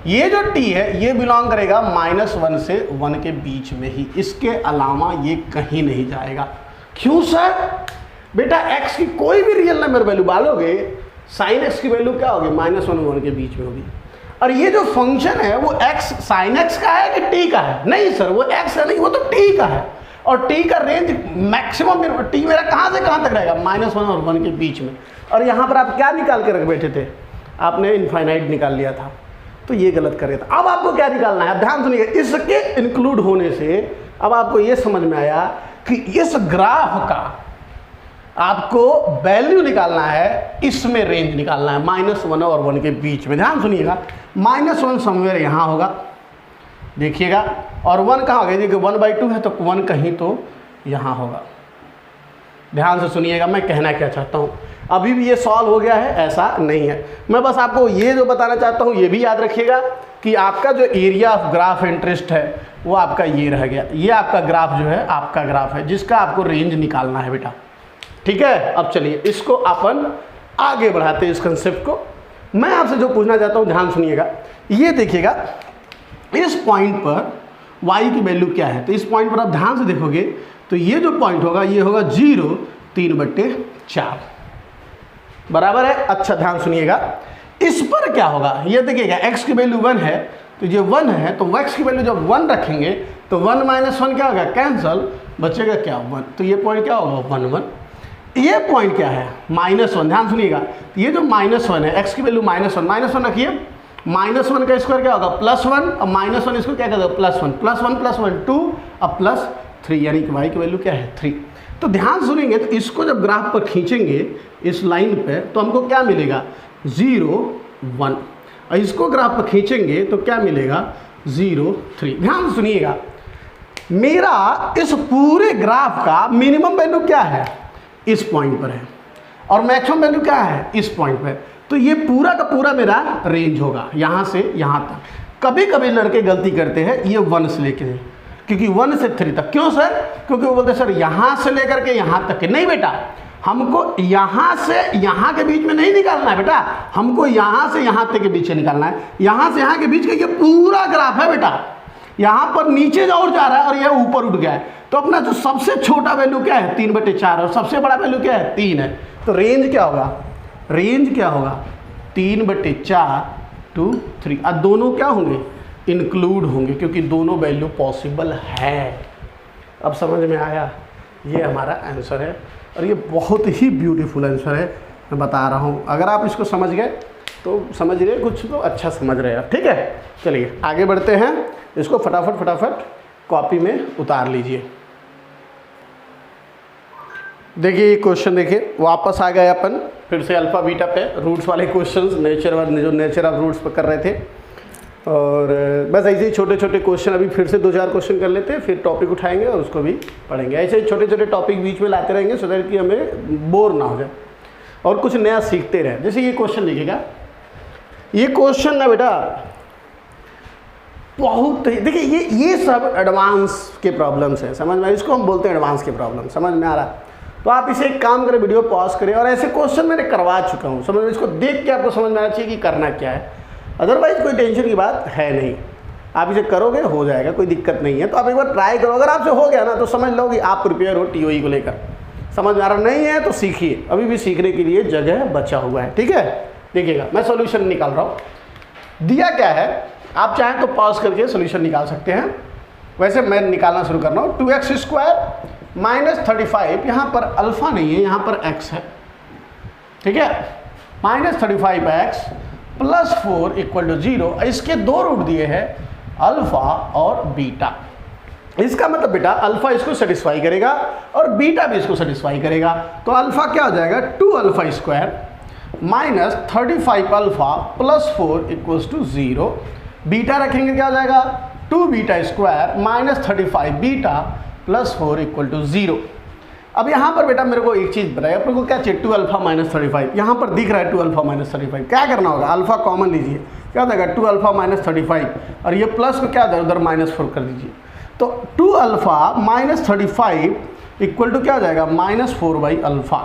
ये जो टी है ये बिलोंग करेगा -1 से 1 के बीच में ही, इसके अलावा ये कहीं नहीं जाएगा। क्यों सर? बेटा x की कोई भी रियल नंबर वैल्यू डालोगे, साइन x की वैल्यू क्या होगी, -1 और 1 के बीच में होगी। और ये जो फंक्शन है वो x साइन x का है कि t का है? नहीं सर, वो x का नहीं, वो तो t का है। और t का रेंज मैक्सिमम t मेरा कहाँ से कहाँ तक रहेगा, -1 और 1 के बीच में। और यहाँ पर आप क्या निकाल के रख बैठे थे, आपने इनफाइनाइट निकाल लिया था, तो ये गलत कर रहे थे। अब आपको क्या निकालना है, ध्यान सुनिए। इसके इंक्लूड होने से अब आपको ये समझ में आया कि इस ग्राफ का आपको वैल्यू निकालना है, इसमें रेंज निकालना है -1 और 1 के बीच में। ध्यान सुनिएगा, -1 समवेयर यहाँ होगा, देखिएगा, और 1 कहाँ होगा, देखिए 1/2 है तो 1 कहीं तो यहाँ होगा। ध्यान से सुनिएगा मैं कहना क्या चाहता हूँ। अभी भी ये सॉल्व हो गया है, ऐसा नहीं है। मैं बस आपको ये जो बताना चाहता हूँ ये भी याद रखिएगा कि आपका जो एरिया ऑफ ग्राफ इंटरेस्ट है वो आपका ये रह गया। ये आपका ग्राफ जो है आपका ग्राफ है जिसका आपको रेंज निकालना है बेटा, ठीक है। अब चलिए इसको अपन आगे बढ़ाते हैं, इस कंसेप्ट को। मैं आपसे जो पूछना चाहता हूँ ध्यान सुनिएगा, ये देखिएगा इस पॉइंट पर y की वैल्यू क्या है। तो इस पॉइंट पर आप ध्यान से देखोगे तो ये जो पॉइंट होगा ये होगा 0, 3/4 बराबर है। अच्छा ध्यान सुनिएगा, इस पर क्या होगा ये देखिएगा, x की वैल्यू 1 है तो ये 1 है, तो x की वैल्यू जब 1 रखेंगे तो 1 - 1 क्या होगा, कैंसल, बचेगा क्या 1, तो ये पॉइंट क्या होगा 1 1। ये पॉइंट क्या है -1, ध्यान सुनिएगा, ये जो -1 है, x की वैल्यू -1 रखिए, -1 का स्क्वायर क्या होगा +1, और -1 इसको क्या कहते हैं +1 +1 +1 2 और +3, यानी कि y की वैल्यू क्या है 3। तो ध्यान सुनेंगे, तो इसको जब ग्राफ पर खींचेंगे इस लाइन पे तो हमको क्या मिलेगा 0 1, और इसको ग्राफ पर खींचेंगे तो क्या मिलेगा 0 3। ध्यान सुनिएगा, मेरा इस पूरे ग्राफ का मिनिमम वैल्यू क्या है इस पॉइंट पर है, और मैक्सिमम वैल्यू क्या है इस पॉइंट पर। तो ये पूरा का पूरा मेरा रेंज होगा यहाँ से यहाँ तक। कभी कभी लड़के गलती करते हैं ये 1 से लेके, क्योंकि 1 से 3 तक। क्यों सर? क्योंकि वो बोलते हैं सर यहाँ से लेकर के यहाँ तक के। नहीं बेटा, हमको यहाँ से यहाँ के बीच में नहीं निकालना है बेटा, हमको यहाँ से यहाँ तक के बीच में निकालना है। यहाँ से यहाँ के बीच का ये पूरा ग्राफ है बेटा, यहाँ पर नीचे और जा रहा है और यह ऊपर उठ गया है। तो अपना जो सबसे छोटा वैल्यू क्या है 3/4, और सबसे बड़ा वैल्यू क्या है 3 है। तो रेंज क्या होगा, रेंज क्या होगा 3/4 to 3, और दोनों क्या होंगे इंक्लूड होंगे, क्योंकि दोनों वैल्यू पॉसिबल है। अब समझ में आया, ये हमारा आंसर है, और ये बहुत ही ब्यूटीफुल आंसर है, मैं बता रहा हूँ। अगर आप इसको समझ गए तो समझ रहे, कुछ तो अच्छा समझ रहे हैं। ठीक है, चलिए आगे बढ़ते हैं। इसको फटाफट कॉपी में उतार लीजिए। देखिए ये क्वेश्चन, देखिए वापस आ गए अपन फिर से अल्फ़ा बीटा पे, रूट्स वाले क्वेश्चंस, नेचर ऑफ रूट्स पर कर रहे थे। और बस ऐसे ही छोटे छोटे क्वेश्चन अभी फिर से 2-4 क्वेश्चन कर लेते हैं, फिर टॉपिक उठाएंगे और उसको भी पढ़ेंगे। ऐसे ही छोटे छोटे टॉपिक बीच में लाते रहेंगे, सो दैट कि हमें बोर ना हो जाए और कुछ नया सीखते रहें। जैसे ये क्वेश्चन देखिएगा, ये क्वेश्चन ना बेटा बहुत, देखिए ये सब एडवांस के प्रॉब्लम्स हैं, समझ में, इसको हम बोलते हैं एडवांस के प्रॉब्लम। समझ में आ रहा है? तो आप इसे एक काम करें, वीडियो पॉज करें, और ऐसे क्वेश्चन मैंने करवा चुका हूँ, समझ में, इसको देख के आपको समझ में आना चाहिए कि करना क्या है। अदरवाइज कोई टेंशन की बात है नहीं, आप इसे करोगे हो जाएगा, कोई दिक्कत नहीं है। तो आप एक बार ट्राई करो, अगर आपसे हो गया ना तो समझ लो कि आप प्रिपेयर हो TOE को लेकर। समझ में आ रहा नहीं है तो सीखिए, अभी भी सीखने के लिए जगह बचा हुआ है। ठीक है, देखिएगा मैं सॉल्यूशन निकाल रहा हूँ। दिया क्या है, आप चाहें तो पॉज करके सॉल्यूशन निकाल सकते हैं, वैसे मैं निकालना शुरू कर रहा हूँ। 2x² - 35, यहाँ पर अल्फ़ा नहीं है, यहाँ पर x है। ठीक है, -35x + 4 = 0। इसके 2 रूट दिए हैं अल्फ़ा और बीटा। इसका मतलब बेटा अल्फ़ा इसको सेटिस्फाई करेगा और बीटा भी इसको सेटिस्फाई करेगा। तो अल्फ़ा क्या हो जाएगा 2α² - 35α + 4 = 0। बीटा रखेंगे क्या हो जाएगा 2β² - 35β + 4 = 0। अब यहाँ पर बेटा मेरे को एक चीज़ बताइए, अपने को क्या चाहिए 2α - 35, यहाँ पर दिख रहा है 2α - 35। क्या करना होगा, अल्फ़ा कॉमन लीजिए, क्या हो जाएगा 2α - 35, और ये प्लस को क्या उधर -4 कर दीजिए। तो 2α - 35 = क्या हो जाएगा -4/α।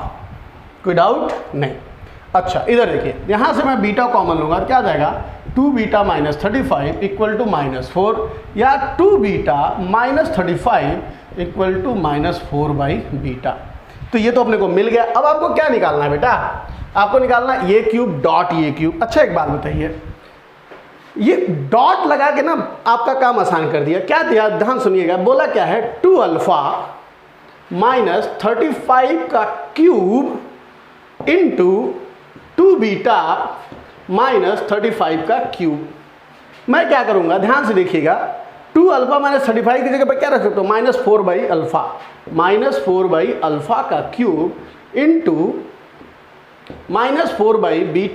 कोई डाउट नहीं? अच्छा इधर देखिए, यहाँ से मैं बीटा कॉमन लूँगा, क्या आ जाएगा 2β - 35 = -4, या 2β - 35 = -4/β। तो ये तो अपने को मिल गया। अब आपको क्या निकालना है बेटा, आपको निकालना ये क्यूब डॉट ये क्यूब। अच्छा एक बात बताइए, ये डॉट लगा के ना आपका काम आसान कर दिया। क्या दिया, ध्यान सुनिएगा, बोला क्या है 2α - 35 का क्यूब इंटू 2β - 35 का क्यूब। मैं क्या करूंगा, ध्यान से देखिएगा, 2α - 35 की जगह पर क्या रख सकते हो -4/α, -4/α का क्यूब इंटू -4/β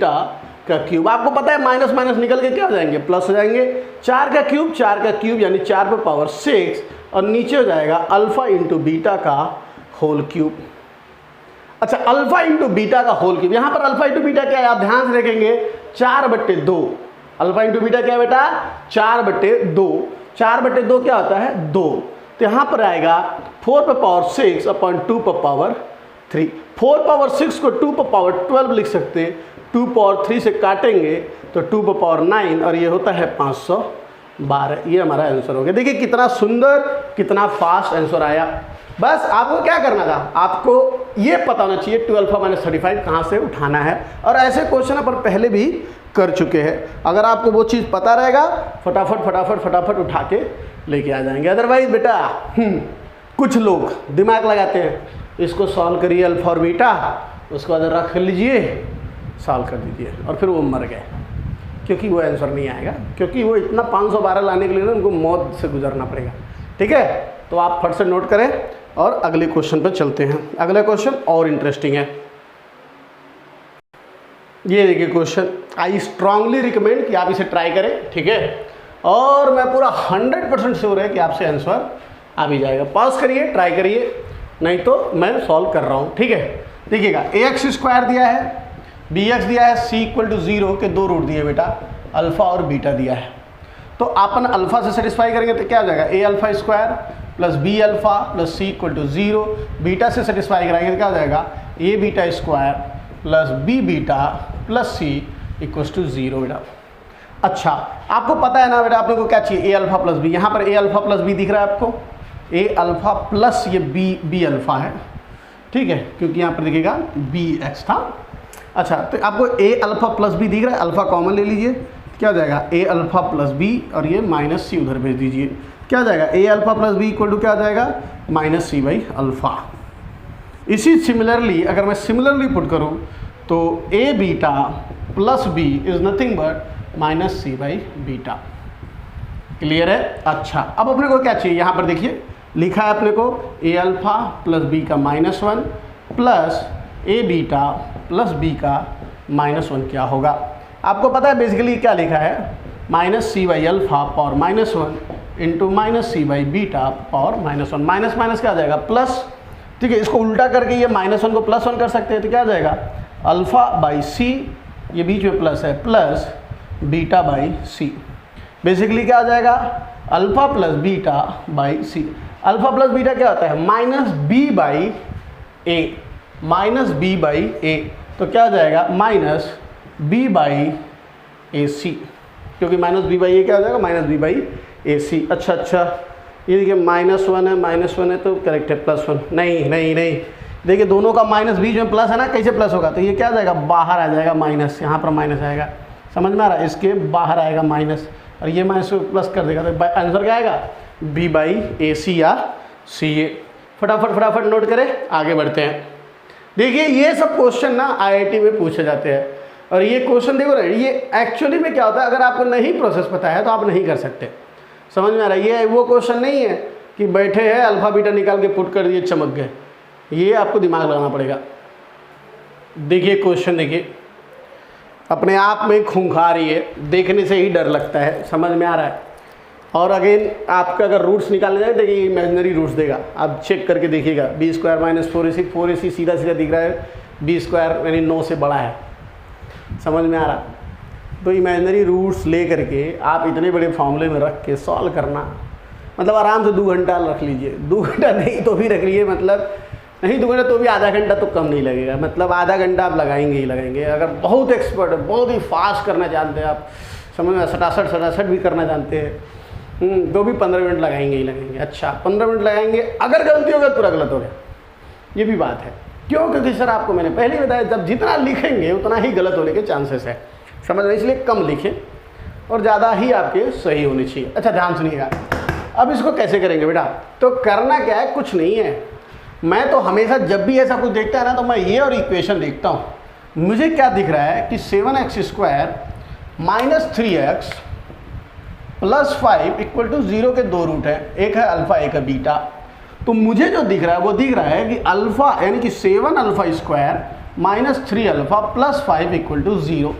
का क्यूब। आपको पता है माइनस माइनस निकल के क्या हो जाएंगे, प्लस हो जाएंगे। 4 का क्यूब यानी 4⁻6, और नीचे हो जाएगा अल्फा इंटू बीटा का होल क्यूब। अच्छा, अल्फा इंटू बीटा का होल क्यूब, यहाँ पर अल्फा इंटू बीटा क्या है आप ध्यान से देखेंगे 4/2। अल्फा इंटू बीटा क्या है बेटा 4/2। 4/2 क्या होता है 2, तो यहाँ पर आएगा 4⁻6 अपॉन 2⁻3। 4⁻6 को 2⁻12 लिख सकते, 2⁻3 से काटेंगे तो 2⁻9, और ये होता है 512। ये हमारा आंसर हो गया। देखिए कितना सुंदर, कितना फास्ट आंसर आया। बस आपको क्या करना था, आपको ये पता होना चाहिए 2 अल्फा माइनस 35 कहाँ से उठाना है, और ऐसे क्वेश्चन अपन पहले भी कर चुके हैं। अगर आपको वो चीज़ पता रहेगा फटाफट फटाफट फटाफट उठा के लेके आ जाएंगे। अदरवाइज बेटा कुछ लोग दिमाग लगाते हैं, इसको सॉल्व करिए अल्फा और बीटा, उसके बाद रख लीजिए सॉल्व कर दीजिए, और फिर वो मर गए, क्योंकि वो आंसर नहीं आएगा, क्योंकि वो इतना 512 लाने के लिए ना उनको मौत से गुजरना पड़ेगा। ठीक है, तो आप फट से नोट करें और अगले क्वेश्चन पर चलते हैं। अगला क्वेश्चन और इंटरेस्टिंग है। ये देखिए क्वेश्चन, आई स्ट्रांगली रिकमेंड कि आप इसे ट्राई करें। ठीक है, और मैं पूरा 100% श्योर है कि आपसे आंसर आ भी जाएगा। पॉज करिए, ट्राई करिए, नहीं तो मैं सॉल्व कर रहा हूँ। ठीक है, देखिएगा ax² दिया है, bx दिया है, c = 0 के 2 रूट दिए बेटा, अल्फा और बीटा दिया है। तो अपन अल्फा से सेटिस्फाई करेंगे तो क्या हो जाएगा, a² plus b alpha plus c = 0। Beta से सेटिस्फाई कराएंगे तो क्या हो जाएगा, a β² plus b beta plus c = 0 बेटा। अच्छा, आपको पता है ना बेटा आप लोग को क्या चाहिए, a अल्फा प्लस b। यहाँ पर a अल्फा प्लस b दिख रहा है आपको, a अल्फा प्लस ये b अल्फा है। ठीक है, क्योंकि यहाँ पर दिखेगा bx था। अच्छा, तो आपको a अल्फा प्लस b दिख रहा है, अल्फा कॉमन ले लीजिए, क्या हो जाएगा a अल्फा प्लस b, और ये माइनस c उधर भेज दीजिए, क्या हो जाएगा a अल्फा प्लस b = क्या हो जाएगा, -c/अल्फा। इसी सिमिलरली अगर मैं सिमिलरली पुट करूँ तो a beta plus b is nothing but -c/बीटा। क्लियर है। अच्छा, अब अपने को क्या चाहिए, यहाँ पर देखिए लिखा है अपने को a अल्फा प्लस b का -1 plus a beta plus b का -1 क्या होगा। आपको पता है बेसिकली क्या लिखा है, -c/अल्फा पावर -1 इंटू -c/बीटा पावर -1। माइनस माइनस क्या आ जाएगा, प्लस। ठीक है, इसको उल्टा करके ये -1 को +1 कर सकते हैं, तो क्या आ जाएगा, अल्फा बाई सी, ये बीच में प्लस है, plus beta by c. Basically क्या आ जाएगा, alpha plus beta by c. Alpha plus beta क्या होता है, -b/a, -b/a, तो क्या आ जाएगा, -b/ac, क्योंकि -b/a क्या हो जाएगा, -b/ac। अच्छा, ये देखिए -1 है तो करेक्ट है, +1 नहीं, देखिए दोनों का माइनस बीच में प्लस है ना, कैसे प्लस होगा, तो ये क्या आ जाएगा, बाहर आ जाएगा माइनस, यहाँ पर माइनस आएगा, समझ में आ रहा है, इसके बाहर आएगा माइनस, और ये माइनस को प्लस कर देगा, तो आंसर क्या आएगा, b/ac या ca। फटाफट नोट करें, आगे बढ़ते हैं। देखिए ये सब क्वेश्चन ना IIT में पूछे जाते हैं, और ये क्वेश्चन देखो ना, ये एक्चुअली में क्या होता है, अगर आपको नहीं प्रोसेस पता है तो आप नहीं कर सकते। समझ में आ रहा है, ये वो क्वेश्चन नहीं है कि बैठे हैं अल्फा बीटा निकाल के पुट कर दिए चमक गए, ये आपको दिमाग लगाना पड़ेगा। देखिए क्वेश्चन, देखिए अपने आप में खूंखार ही है, देखने से ही डर लगता है, समझ में आ रहा है। और अगेन आपका अगर रूट्स निकालने जाए, देखिए इमेजिनरी रूट्स देगा, आप चेक करके देखिएगा, b² - 4ac, 4ac सीधा दिख रहा है, b² यानी 9 से बड़ा है, समझ में आ रहा। तो इमेजिनरी रूट्स ले करके आप इतने बड़े फॉर्मूले में रख के सॉल्व करना, मतलब आराम से 2 घंटा रख लीजिए, 2 घंटा नहीं तो भी रख लीजिए, मतलब नहीं 2 घंटा तो भी आधा घंटा तो कम नहीं लगेगा, मतलब आधा घंटा आप लगाएंगे ही लगाएंगे। अगर बहुत एक्सपर्ट है, बहुत ही फास्ट करना जानते हैं आप, समझ में सटासट भी करना जानते हैं, तो भी 15 मिनट लगाएंगे ही लगाएंगे। अच्छा 15 मिनट लगाएंगे, अगर गलती हो गया पूरा गलत हो गया, ये भी बात है। क्यों, क्योंकि सर आपको मैंने पहले ही बताया, जब जितना लिखेंगे उतना ही गलत होने के चांसेस है, समझ रहे, इसलिए कम लिखें और ज़्यादा ही आपके सही होने चाहिए। अच्छा ध्यान सुनिएगा, अब इसको कैसे करेंगे बेटा, तो करना क्या है, कुछ नहीं है। मैं तो हमेशा जब भी ऐसा कुछ देखता है ना, तो मैं ये और इक्वेशन देखता हूँ, मुझे क्या दिख रहा है कि 7x² - 3x + 5 = 0 के 2 रूट है, एक है अल्फा एक है बीटा। तो मुझे जो दिख रहा है वो दिख रहा है कि अल्फा यानी कि 7α² - 3α + 5 = 0।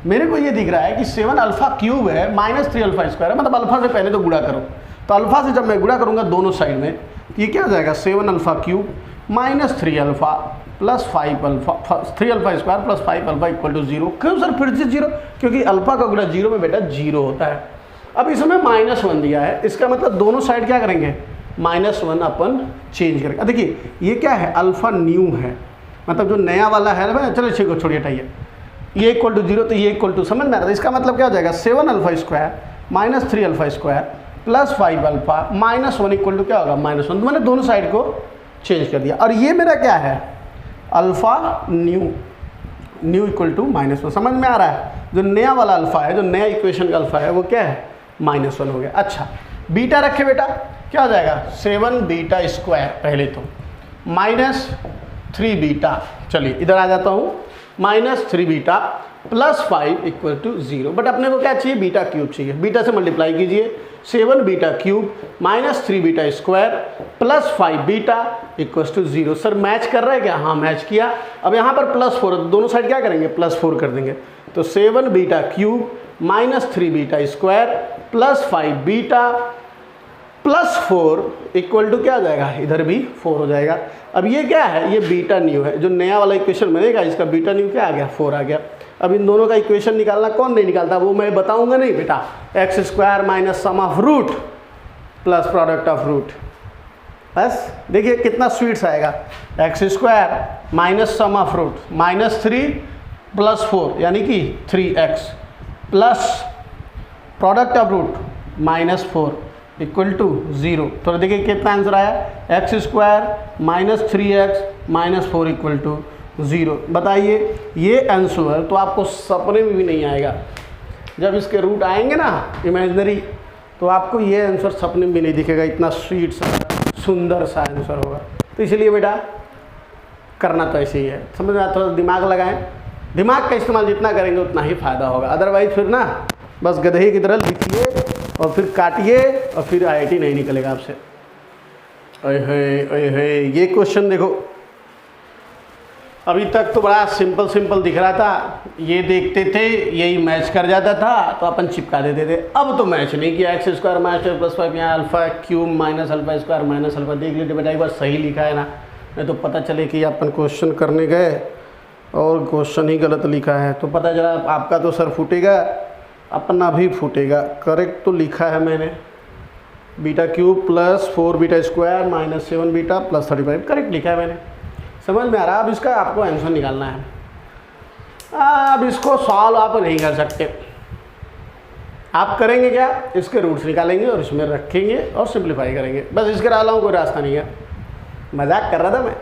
मेरे को ये दिख रहा है कि 7α³ है -3α² है, मतलब अल्फा से पहले तो गुणा करो, तो अल्फा से जब मैं गुणा करूँगा दोनों साइड में, ये क्या आ जाएगा, 7α³ - 3α + 5α, 3α² + 5α = 0। क्यों सर फिर से 0, क्योंकि अल्फा का गुणा 0 में बेटा 0 होता है। अब इसमें -1 दिया है, इसका मतलब दोनों साइड क्या करेंगे, -1 अपन चेंज करेंगे। देखिए ये क्या है, अल्फा न्यू है, मतलब जो नया वाला है ना, चलो इसी को छोड़िए हटाइए, ये = 0 तो ये = समझ में आ रहा है। इसका मतलब क्या हो जाएगा, 7α² - 3α² + 5α -1 = क्या होगा, -1। तो मैंने दोनों साइड को चेंज कर दिया। और ये मेरा क्या है, अल्फ़ा न्यू इक्वल टू -1। समझ में आ रहा है? जो नया वाला अल्फ़ा है, जो नया इक्वेशन का अल्फ़ा है वो क्या है? -1 हो गया। अच्छा, बीटा रखे बेटा, क्या हो जाएगा? 7 बीटा स्क्वायर, पहले तो -3 बीटा, चलिए इधर आ जाता हूँ, -3 बीटा +5 इक्वल टू 0। बट अपने को क्या चाहिए? बीटा क्यूब चाहिए। बीटा से मल्टीप्लाई कीजिए, 7 beta cube -3 beta square +5 beta equal to 0। Sir match कर रहा है क्या? हाँ मैच किया। अब यहाँ पर +4, दोनों साइड क्या करेंगे? +4 कर देंगे। तो 7 beta cube -3 beta square +5 beta +4 equal to क्या हो जाएगा? इधर भी 4 हो जाएगा। अब ये क्या है? ये बीटा न्यू है। जो नया वाला इक्वेशन बनेगा इसका बीटा न्यू क्या आ गया? 4 आ गया। अब इन दोनों का इक्वेशन निकालना कौन नहीं निकालता? वो मैं बताऊंगा नहीं बेटा। x² - sum of root plus product of root. बस देखिए कितना स्वीट्स आएगा। x² - सम ऑफ रूट -3 + 4 यानी कि 3x plus product of root -4 equal to 0। तो देखिए कितना आंसर आया? x² - 3x - 4 equal to 0। बताइए ये आंसर तो आपको सपने में भी नहीं आएगा। जब इसके रूट आएंगे ना इमेजिनरी, तो आपको ये आंसर सपने में भी नहीं दिखेगा। इतना स्वीट सा सुंदर सा आंसर होगा। तो इसलिए बेटा करना तो ऐसे ही है, समझ में? थोड़ा दिमाग लगाएं। दिमाग का इस्तेमाल जितना करेंगे उतना ही फ़ायदा होगा। अदरवाइज फिर ना बस गधे की तरह लिखिए और फिर काटिए और फिर IIT नहीं निकलेगा आपसे। ओए ये क्वेश्चन देखो, अभी तक तो बड़ा सिंपल दिख रहा था। ये देखते थे यही मैच कर जाता था तो अपन चिपका देते थे। अब तो मैच नहीं किया। x² - +5 यहाँ अल्फ़ा क्यूब -α² -α। देख लीजिए बेटा एक बार सही लिखा है ना, नहीं तो पता चले कि अपन क्वेश्चन करने गए और क्वेश्चन ही गलत लिखा है तो पता चला आपका तो सर फूटेगा, अपना भी फूटेगा। करेक्ट तो लिखा है मैंने, beta cube +4 beta square -7 beta +35 correct लिखा है मैंने। समझ में आ रहा है? अब इसका आपको आंसर निकालना है। अब इसको सॉल्व आप नहीं कर सकते। आप करेंगे क्या? इसके रूट्स निकालेंगे और इसमें रखेंगे और सिंप्लीफाई करेंगे, बस इसके अलावा कोई रास्ता नहीं है। मजाक कर रहा था मैं,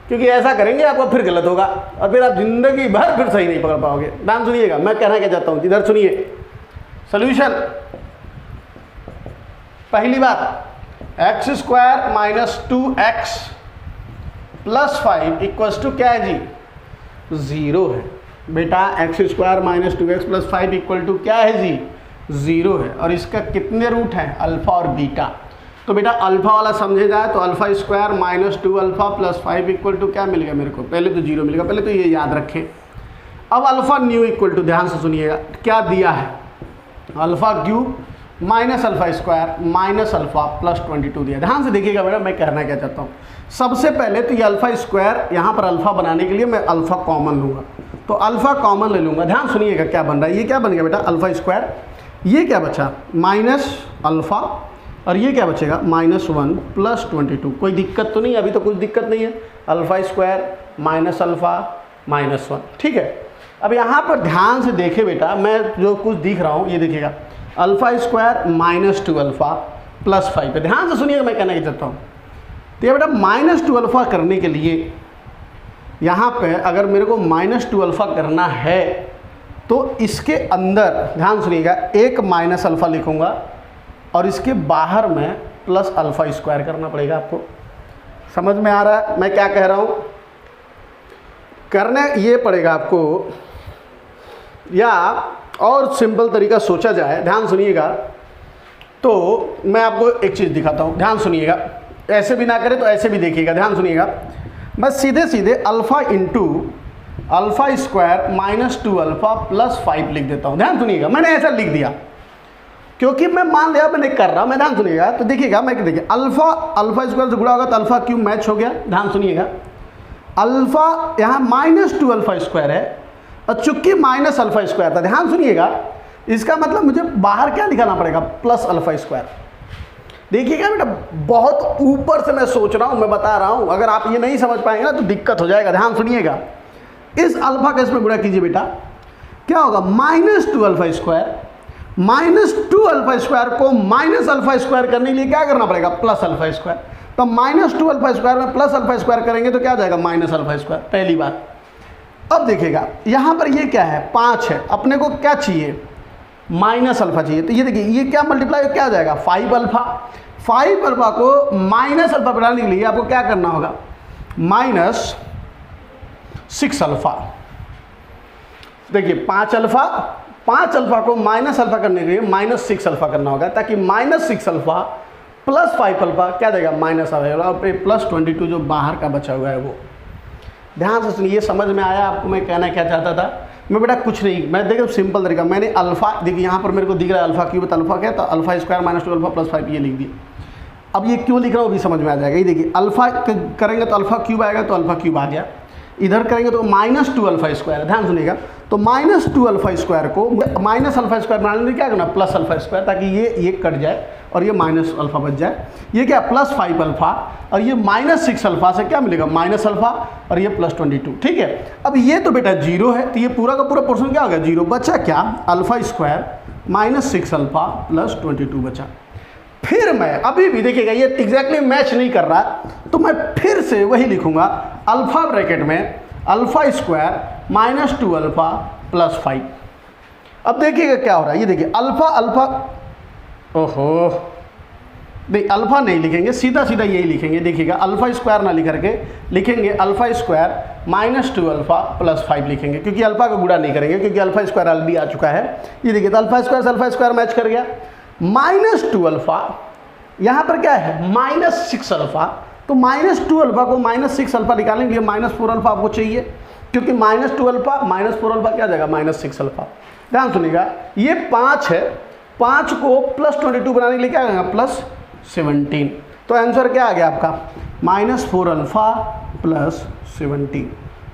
क्योंकि ऐसा करेंगे आपका फिर गलत होगा और फिर आप जिंदगी भर फिर सही नहीं पकड़ पाओगे। ध्यान सुनिएगा, मैं कहना क्या चाहता हूँ, इधर सुनिए। सॉल्यूशन, पहली बात, x² - 2x +5 इक्वल्स टू क्या है जी? 0 है बेटा। x² - 2x + 5 इक्वल टू क्या है जी? 0 है। और इसका कितने रूट हैं? अल्फ़ा और बीटा। तो बेटा अल्फ़ा वाला समझे जाए तो अल्फ़ा² - 2α + 5 इक्वल टू क्या मिल गया मेरे को? पहले तो 0 मिलेगा, पहले तो ये याद रखें। अब अल्फ़ा न्यू इक्वल टू, ध्यान से सुनिएगा क्या दिया है? अल्फ़ा क्यूब -α² -α +22 दिया। ध्यान से देखिएगा बेटा मैं कहना क्या चाहता हूँ। सबसे पहले तो ये अल्फ़ा², यहाँ पर अल्फ़ा बनाने के लिए मैं अल्फ़ा कॉमन लूँगा, तो अल्फ़ा कॉमन ले लूँगा। ध्यान सुनिएगा क्या बन रहा है। ये क्या बन गया बेटा? अल्फ़ा²। ये क्या बचा? -α और ये क्या बचेगा? -1 +22। कोई दिक्कत तो नहीं? अभी तो कुछ दिक्कत नहीं है। अल्फ़ा² -α -1, ठीक है। अब यहाँ पर ध्यान से देखे बेटा, मैं जो कुछ दिख रहा हूँ ये देखिएगा, अल्फ़ा² - 2α + 5 पे ध्यान से सुनिएगा मैं कहना क्या चाहता हूँ। तो ये बेटा -2α करने के लिए यहाँ पे अगर मेरे को -2α करना है तो इसके अंदर ध्यान सुनिएगा एक -α लिखूँगा और इसके बाहर में +α² करना पड़ेगा आपको। समझ में आ रहा है मैं क्या कह रहा हूँ? करने ये पड़ेगा आपको, या और सिंपल तरीका सोचा जाए, ध्यान सुनिएगा। तो मैं आपको एक चीज़ दिखाता हूँ, ध्यान सुनिएगा। ऐसे भी ना करें तो ऐसे भी देखिएगा, ध्यान सुनिएगा। बस सीधे सीधे अल्फ़ा इंटू अल्फ़ा² - 2α + 5 लिख देता हूँ। ध्यान सुनिएगा, मैंने ऐसा लिख दिया क्योंकि मैं मान लिया मैंने कर रहा, मैं ध्यान सुनिएगा। तो देखिएगा मैं देखिए अल्फ़ा² से गुणा होगा तो अल्फ़ा क्यूब मैच हो गया। ध्यान सुनिएगा, अल्फ़ा यहाँ -2α² है और चूंकि -α² था, ध्यान सुनिएगा, इसका मतलब मुझे बाहर क्या लिखाना पड़ेगा? +α²। देखिएगा बेटा बहुत ऊपर से मैं सोच रहा हूँ, मैं बता रहा हूँ। अगर आप ये नहीं समझ पाएंगे ना तो दिक्कत हो जाएगा। ध्यान सुनिएगा, इस अल्फ़ा का इसमें गुणा कीजिए बेटा, क्या होगा? -2α² -2α² को -α² करने के लिए क्या करना पड़ेगा? +α²। तो माइनस 2 अल्फा स्क्वायर में प्लस अल्फा स्क्वायर करेंगे तो क्या आ जाएगा माइनस अल्फा स्क्वायर, पहली बात। अब देखिएगा यहाँ पर ये क्या है 5 है, अपने को क्या चाहिए माइनस अल्फा चाहिए, तो ये देखिए ये क्या मल्टीप्लाई क्या आ जाएगा 5 अल्फा। 5 अल्फा को माइनस अल्फा बनाने के लिए आपको क्या करना होगा माइनस 6 अल्फा। देखिए 5 अल्फा को माइनस अल्फा करने के लिए माइनस 6 अल्फा करना होगा, ताकि माइनस 6 अल्फा प्लस 5 अल्फा क्या देगा माइनस आएगा, और प्लस 22 जो बाहर का बचा हुआ है वो। ध्यान से सुनिए, समझ में आया आपको मैं कहना क्या चाहता था। मैं बेटा कुछ नहीं, मैं देखो सिंपल तरीका, मैंने अल्फा देखिए यहाँ पर मेरे को दिख रहा है अल्फा क्यूब, तो अल्फा क्या, तो alpha square minus 2 alpha plus 5 ये लिख दिया। अब ये क्यों लिख रहा हूँ वो भी समझ में आ जाएगा। ये देखिए अल्फा करेंगे तो अल्फा क्यूब आएगा, तो अल्फा क्यूब आ गया, इधर करेंगे तो माइनस 2 अल्फा स्क्वायर, ध्यान सुनिएगा। तो माइनस 2 अल्फा स्क्वायर को माइनस अल्फा स्क्वायर बनाने के लिए क्या करना प्लस अल्फा स्क्वायर, ताकि ये कट जाए और ये माइनस अल्फा बच जाए। ये क्या प्लस 5 अल्फा और ये माइनस 6 अल्फा से क्या मिलेगा माइनस अल्फा, और ये प्लस 22, ठीक है। अब ये तो बेटा 0 है, तो ये पूरा का पूरा पोर्शन क्या हो गया 0, बचा क्या alpha square minus 6 alpha plus 22 बचा। फिर मैं अभी भी देखिएगा ये एग्जैक्टली मैच नहीं कर रहा, तो मैं फिर से वही लिखूंगा अल्फा ब्रैकेट में alpha square minus 2 alpha plus 5। अब देखिएगा क्या हो रहा है, ये देखिए अल्फा ओहो नहीं अल्फा नहीं लिखेंगे, सीधा सीधा यही लिखेंगे। देखिएगा अल्फा स्क्वायर ना लिख करके लिखेंगे alpha square minus 2 alpha plus 5 लिखेंगे, क्योंकि अल्फा का गुणा नहीं करेंगे, क्योंकि अल्फा स्क्वायर ऑलरेडी आ चुका है। ये देखिए तो अल्फा स्क्वायर से अल्फा स्क्वायर मैच कर गया। माइनस 2 अल्फा यहाँ पर क्या है माइनस 6 अल्फा, तो माइनस 2 अल्फा को माइनस 6 अल्फा निकालने के लिए माइनस 4 अल्फा आपको चाहिए, क्योंकि माइनस 2 अल्फा माइनस 4 अल्फा क्या जाएगा माइनस 6 अल्फा। ध्यान सुनिएगा ये 5 है, 5 को प्लस 22 बनाने के लिए क्या आएगा प्लस 17, तो आंसर क्या आ गया आपका माइनस 4 अल्फा प्लस 17।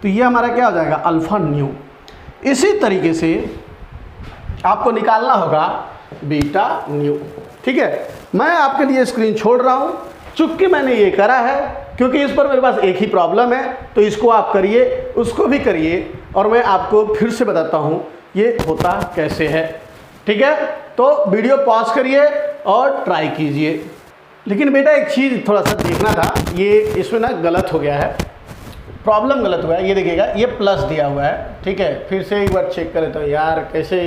तो ये हमारा क्या हो जाएगा अल्फा न्यू। इसी तरीके से आपको निकालना होगा बीटा न्यू, ठीक है। मैं आपके लिए स्क्रीन छोड़ रहा हूँ, चूंकि मैंने ये करा है क्योंकि इस पर मेरे पास एक ही प्रॉब्लम है, तो इसको आप करिए उसको भी करिए, और मैं आपको फिर से बताता हूँ ये होता कैसे है, ठीक है। तो वीडियो पॉज करिए और ट्राई कीजिए। लेकिन बेटा एक चीज़ थोड़ा सा देखना था, ये इसमें ना गलत हो गया है, प्रॉब्लम गलत हुआ है। ये देखिएगा ये प्लस दिया हुआ है, ठीक है। फिर से एक बार चेक करें तो यार कैसे,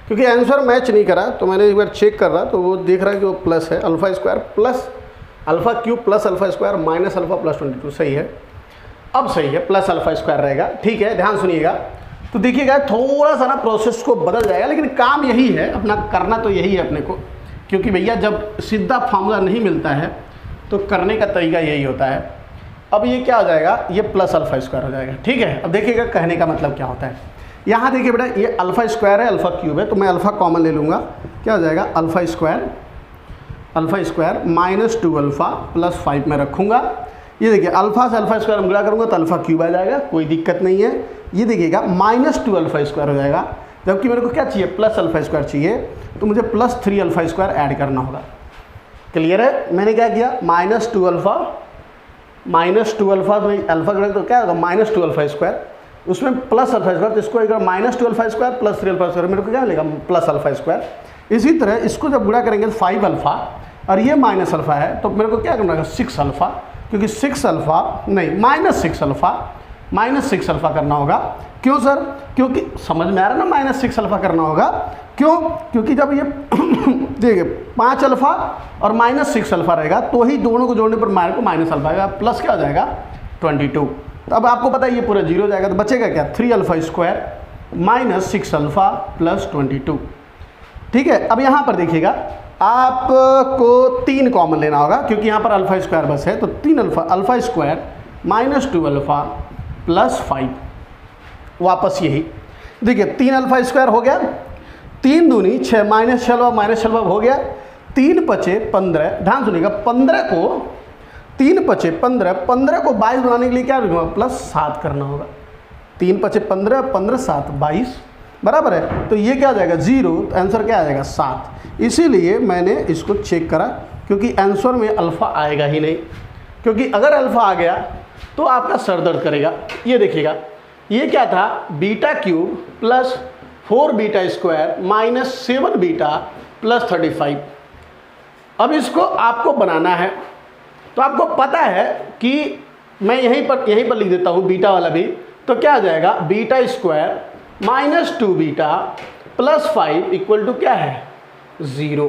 क्योंकि आंसर मैच नहीं करा, तो मैंने एक बार चेक कर रहा तो वो देख रहा है कि वो प्लस है, alpha square plus alpha cube plus alpha square minus alpha plus 22, सही है। अब सही है, प्लस अल्फा स्क्वायर रहेगा, ठीक है। ध्यान सुनिएगा, तो देखिएगा थोड़ा सा ना प्रोसेस को बदल जाएगा, लेकिन काम यही है, अपना करना तो यही है अपने को, क्योंकि भैया जब सीधा फार्मूला नहीं मिलता है तो करने का तरीका यही होता है। अब ये क्या हो जाएगा, ये प्लस अल्फा स्क्वायर हो जाएगा, ठीक है। अब देखिएगा कहने का मतलब क्या होता है। यहाँ देखिए बेटा ये अल्फा स्क्वायर है, अल्फा क्यूब है, तो मैं अल्फा कॉमन ले लूँगा, क्या हो जाएगा alpha square minus 2 alpha plus 5 में रखूँगा। ये देखिए अल्फा से अल्फा स्क्वायर गुणा करूँगा तो अल्फा क्यूब आ जाएगा, कोई दिक्कत नहीं है। ये देखिएगा माइनस 2 अल्फा स्क्वायर हो जाएगा, जबकि मेरे को क्या चाहिए प्लस अल्फा स्क्वायर चाहिए, तो मुझे प्लस 3 अल्फा स्क्वायर ऐड करना होगा। क्लियर है। मैंने क्या किया माइनस 2 अल्फा में अल्फा करें तो क्या होगा माइनस 2 अल्फा स्क्वायर, उसमें प्लस अल्फा स्क्वायर, तो इसको अगर minus 2 alpha square plus 3 alpha square मेरे को क्या मिलेगा प्लस अल्फा स्क्वायर। इसी तरह इसको जब गुणा करेंगे तो 5 अल्फा और ये माइनस अल्फा है, तो मेरे को क्या करना होगा 6 अल्फा, क्योंकि 6 अल्फा नहीं माइनस 6 अल्फा करना होगा। क्यों सर, क्योंकि समझ में आ रहा है ना माइनस 6 अल्फा करना होगा, क्यों, क्योंकि जब ये देखिए 5 अल्फा और माइनस 6 अल्फा रहेगा तो ही दोनों को जोड़ने पर मेरे को माइनस अल्फा आएगा, प्लस क्या हो जाएगा 22। तो अब आपको पता है ये पूरा 0 हो जाएगा, तो बचेगा क्या 3 alpha square minus 6 alpha plus 22, ठीक है। अब यहाँ पर देखिएगा आपको 3 कॉमन लेना होगा, क्योंकि यहाँ पर अल्फा स्क्वायर बस है, तो 3 alpha square minus 2 alpha plus 5, वापस यही देखिए 3 अल्फा स्क्वायर हो गया, 3 दूनी 6 माइनस 6 हो गया, 3 पचे 15। ध्यान सुनिएगा 15 को 3 पचे 15 को 22 बनाने के लिए क्या होगा प्लस 7 करना होगा। 3 पचे 15 15 7 22 बराबर है, तो ये क्या आ जाएगा 0, तो आंसर क्या आ जाएगा 7। इसीलिए मैंने इसको चेक करा, क्योंकि आंसर में अल्फ़ा आएगा ही नहीं, क्योंकि अगर अल्फ़ा आ गया तो आपका सर दर्द करेगा। ये देखिएगा ये क्या था beta cube plus 4 beta square minus 7 beta plus 35। अब इसको आपको बनाना है, तो आपको पता है कि मैं यहीं पर लिख देता हूँ बीटा वाला भी, तो क्या आ जाएगा beta square minus 2 beta plus 5 equal to क्या है 0।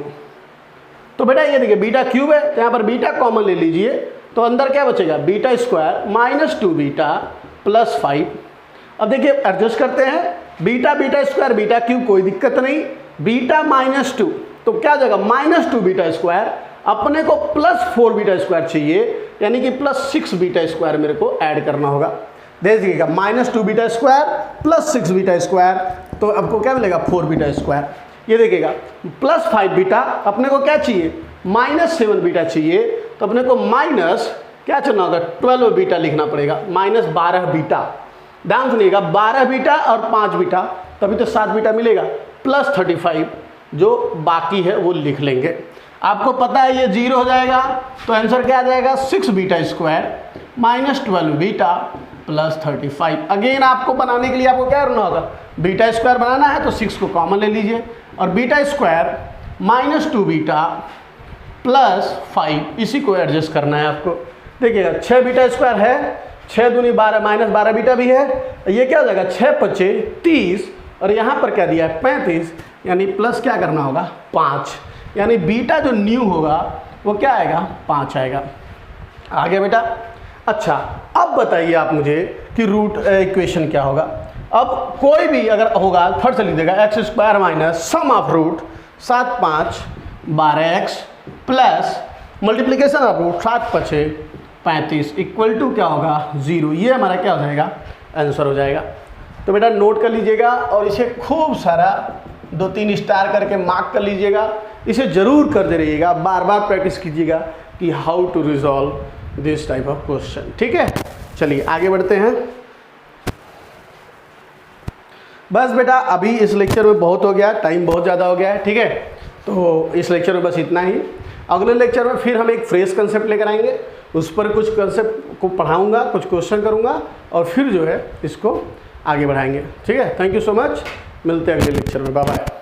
तो बेटा ये देखिए बीटा क्यूब है, तो यहाँ पर बीटा कॉमन ले लीजिए, तो अंदर क्या बचेगा beta square minus 2 beta plus 5। अब देखिए एडजस्ट करते हैं, beta beta square beta cube कोई दिक्कत नहीं, बीटा माइनस 2 तो क्या हो जाएगा माइनस 2 बीटा स्क्वायर, अपने को प्लस 4 बीटा स्क्वायर चाहिए, यानी कि प्लस 6 बीटा स्क्वायर मेरे को ऐड करना होगा। देखिएगा minus 2 beta square plus 6 beta square, तो आपको क्या मिलेगा 4 बीटा स्क्वायर। ये देखिएगा प्लस 5 बीटा, अपने को क्या चाहिए माइनस 7 बीटा चाहिए, तो अपने को माइनस क्या चलना होगा 12 बीटा लिखना पड़ेगा, माइनस 12 बीटा। ध्यान सुनिएगा 12 बीटा और 5 बीटा, तभी तो 7 बीटा मिलेगा, प्लस 35 जो बाकी है वो लिख लेंगे। आपको पता है ये 0 हो जाएगा, तो आंसर क्या आ जाएगा 6 beta square minus 12 beta plus 35। Again आपको बनाने के लिए आपको क्या करना होगा, बीटा स्क्वायर बनाना है तो 6 को कॉमन ले लीजिए, और beta square minus 2 beta plus 5 इसी को एडजस्ट करना है आपको। देखिएगा 6 बीटा स्क्वायर है, 6 दूनी 12 माइनस 12 बीटा भी है, ये क्या हो जाएगा 6 पचे 30, और यहाँ पर क्या दिया है 35, यानी प्लस क्या करना होगा 5, यानी बीटा जो न्यू होगा वो क्या आएगा 5 आएगा। आगे बेटा अच्छा अब बताइए आप मुझे कि रूट इक्वेशन क्या होगा। अब कोई भी अगर होगा फट से लिख देगा x square minus sum of root 7 5 12x plus multiplication of root 7 पचे 35 इक्वल टू क्या होगा 0। ये हमारा क्या हो जाएगा आंसर हो जाएगा। तो बेटा नोट कर लीजिएगा और इसे खूब सारा 2-3 स्टार करके मार्क कर लीजिएगा। इसे ज़रूर करते रहिएगा, बार बार प्रैक्टिस कीजिएगा कि how to resolve this type of question. ठीक है, चलिए आगे बढ़ते हैं। बस बेटा अभी इस लेक्चर में बहुत हो गया, टाइम बहुत ज़्यादा हो गया है। ठीक है, तो इस लेक्चर में बस इतना ही। अगले लेक्चर में फिर हम एक फ्रेश कंसेप्ट लेकर आएंगे, उस पर कुछ कंसेप्ट को पढ़ाऊंगा, कुछ क्वेश्चन करूंगा और फिर जो है इसको आगे बढ़ाएंगे। ठीक है, थैंक यू सो मच, मिलते हैं अगले लेक्चर में, बाय बाय।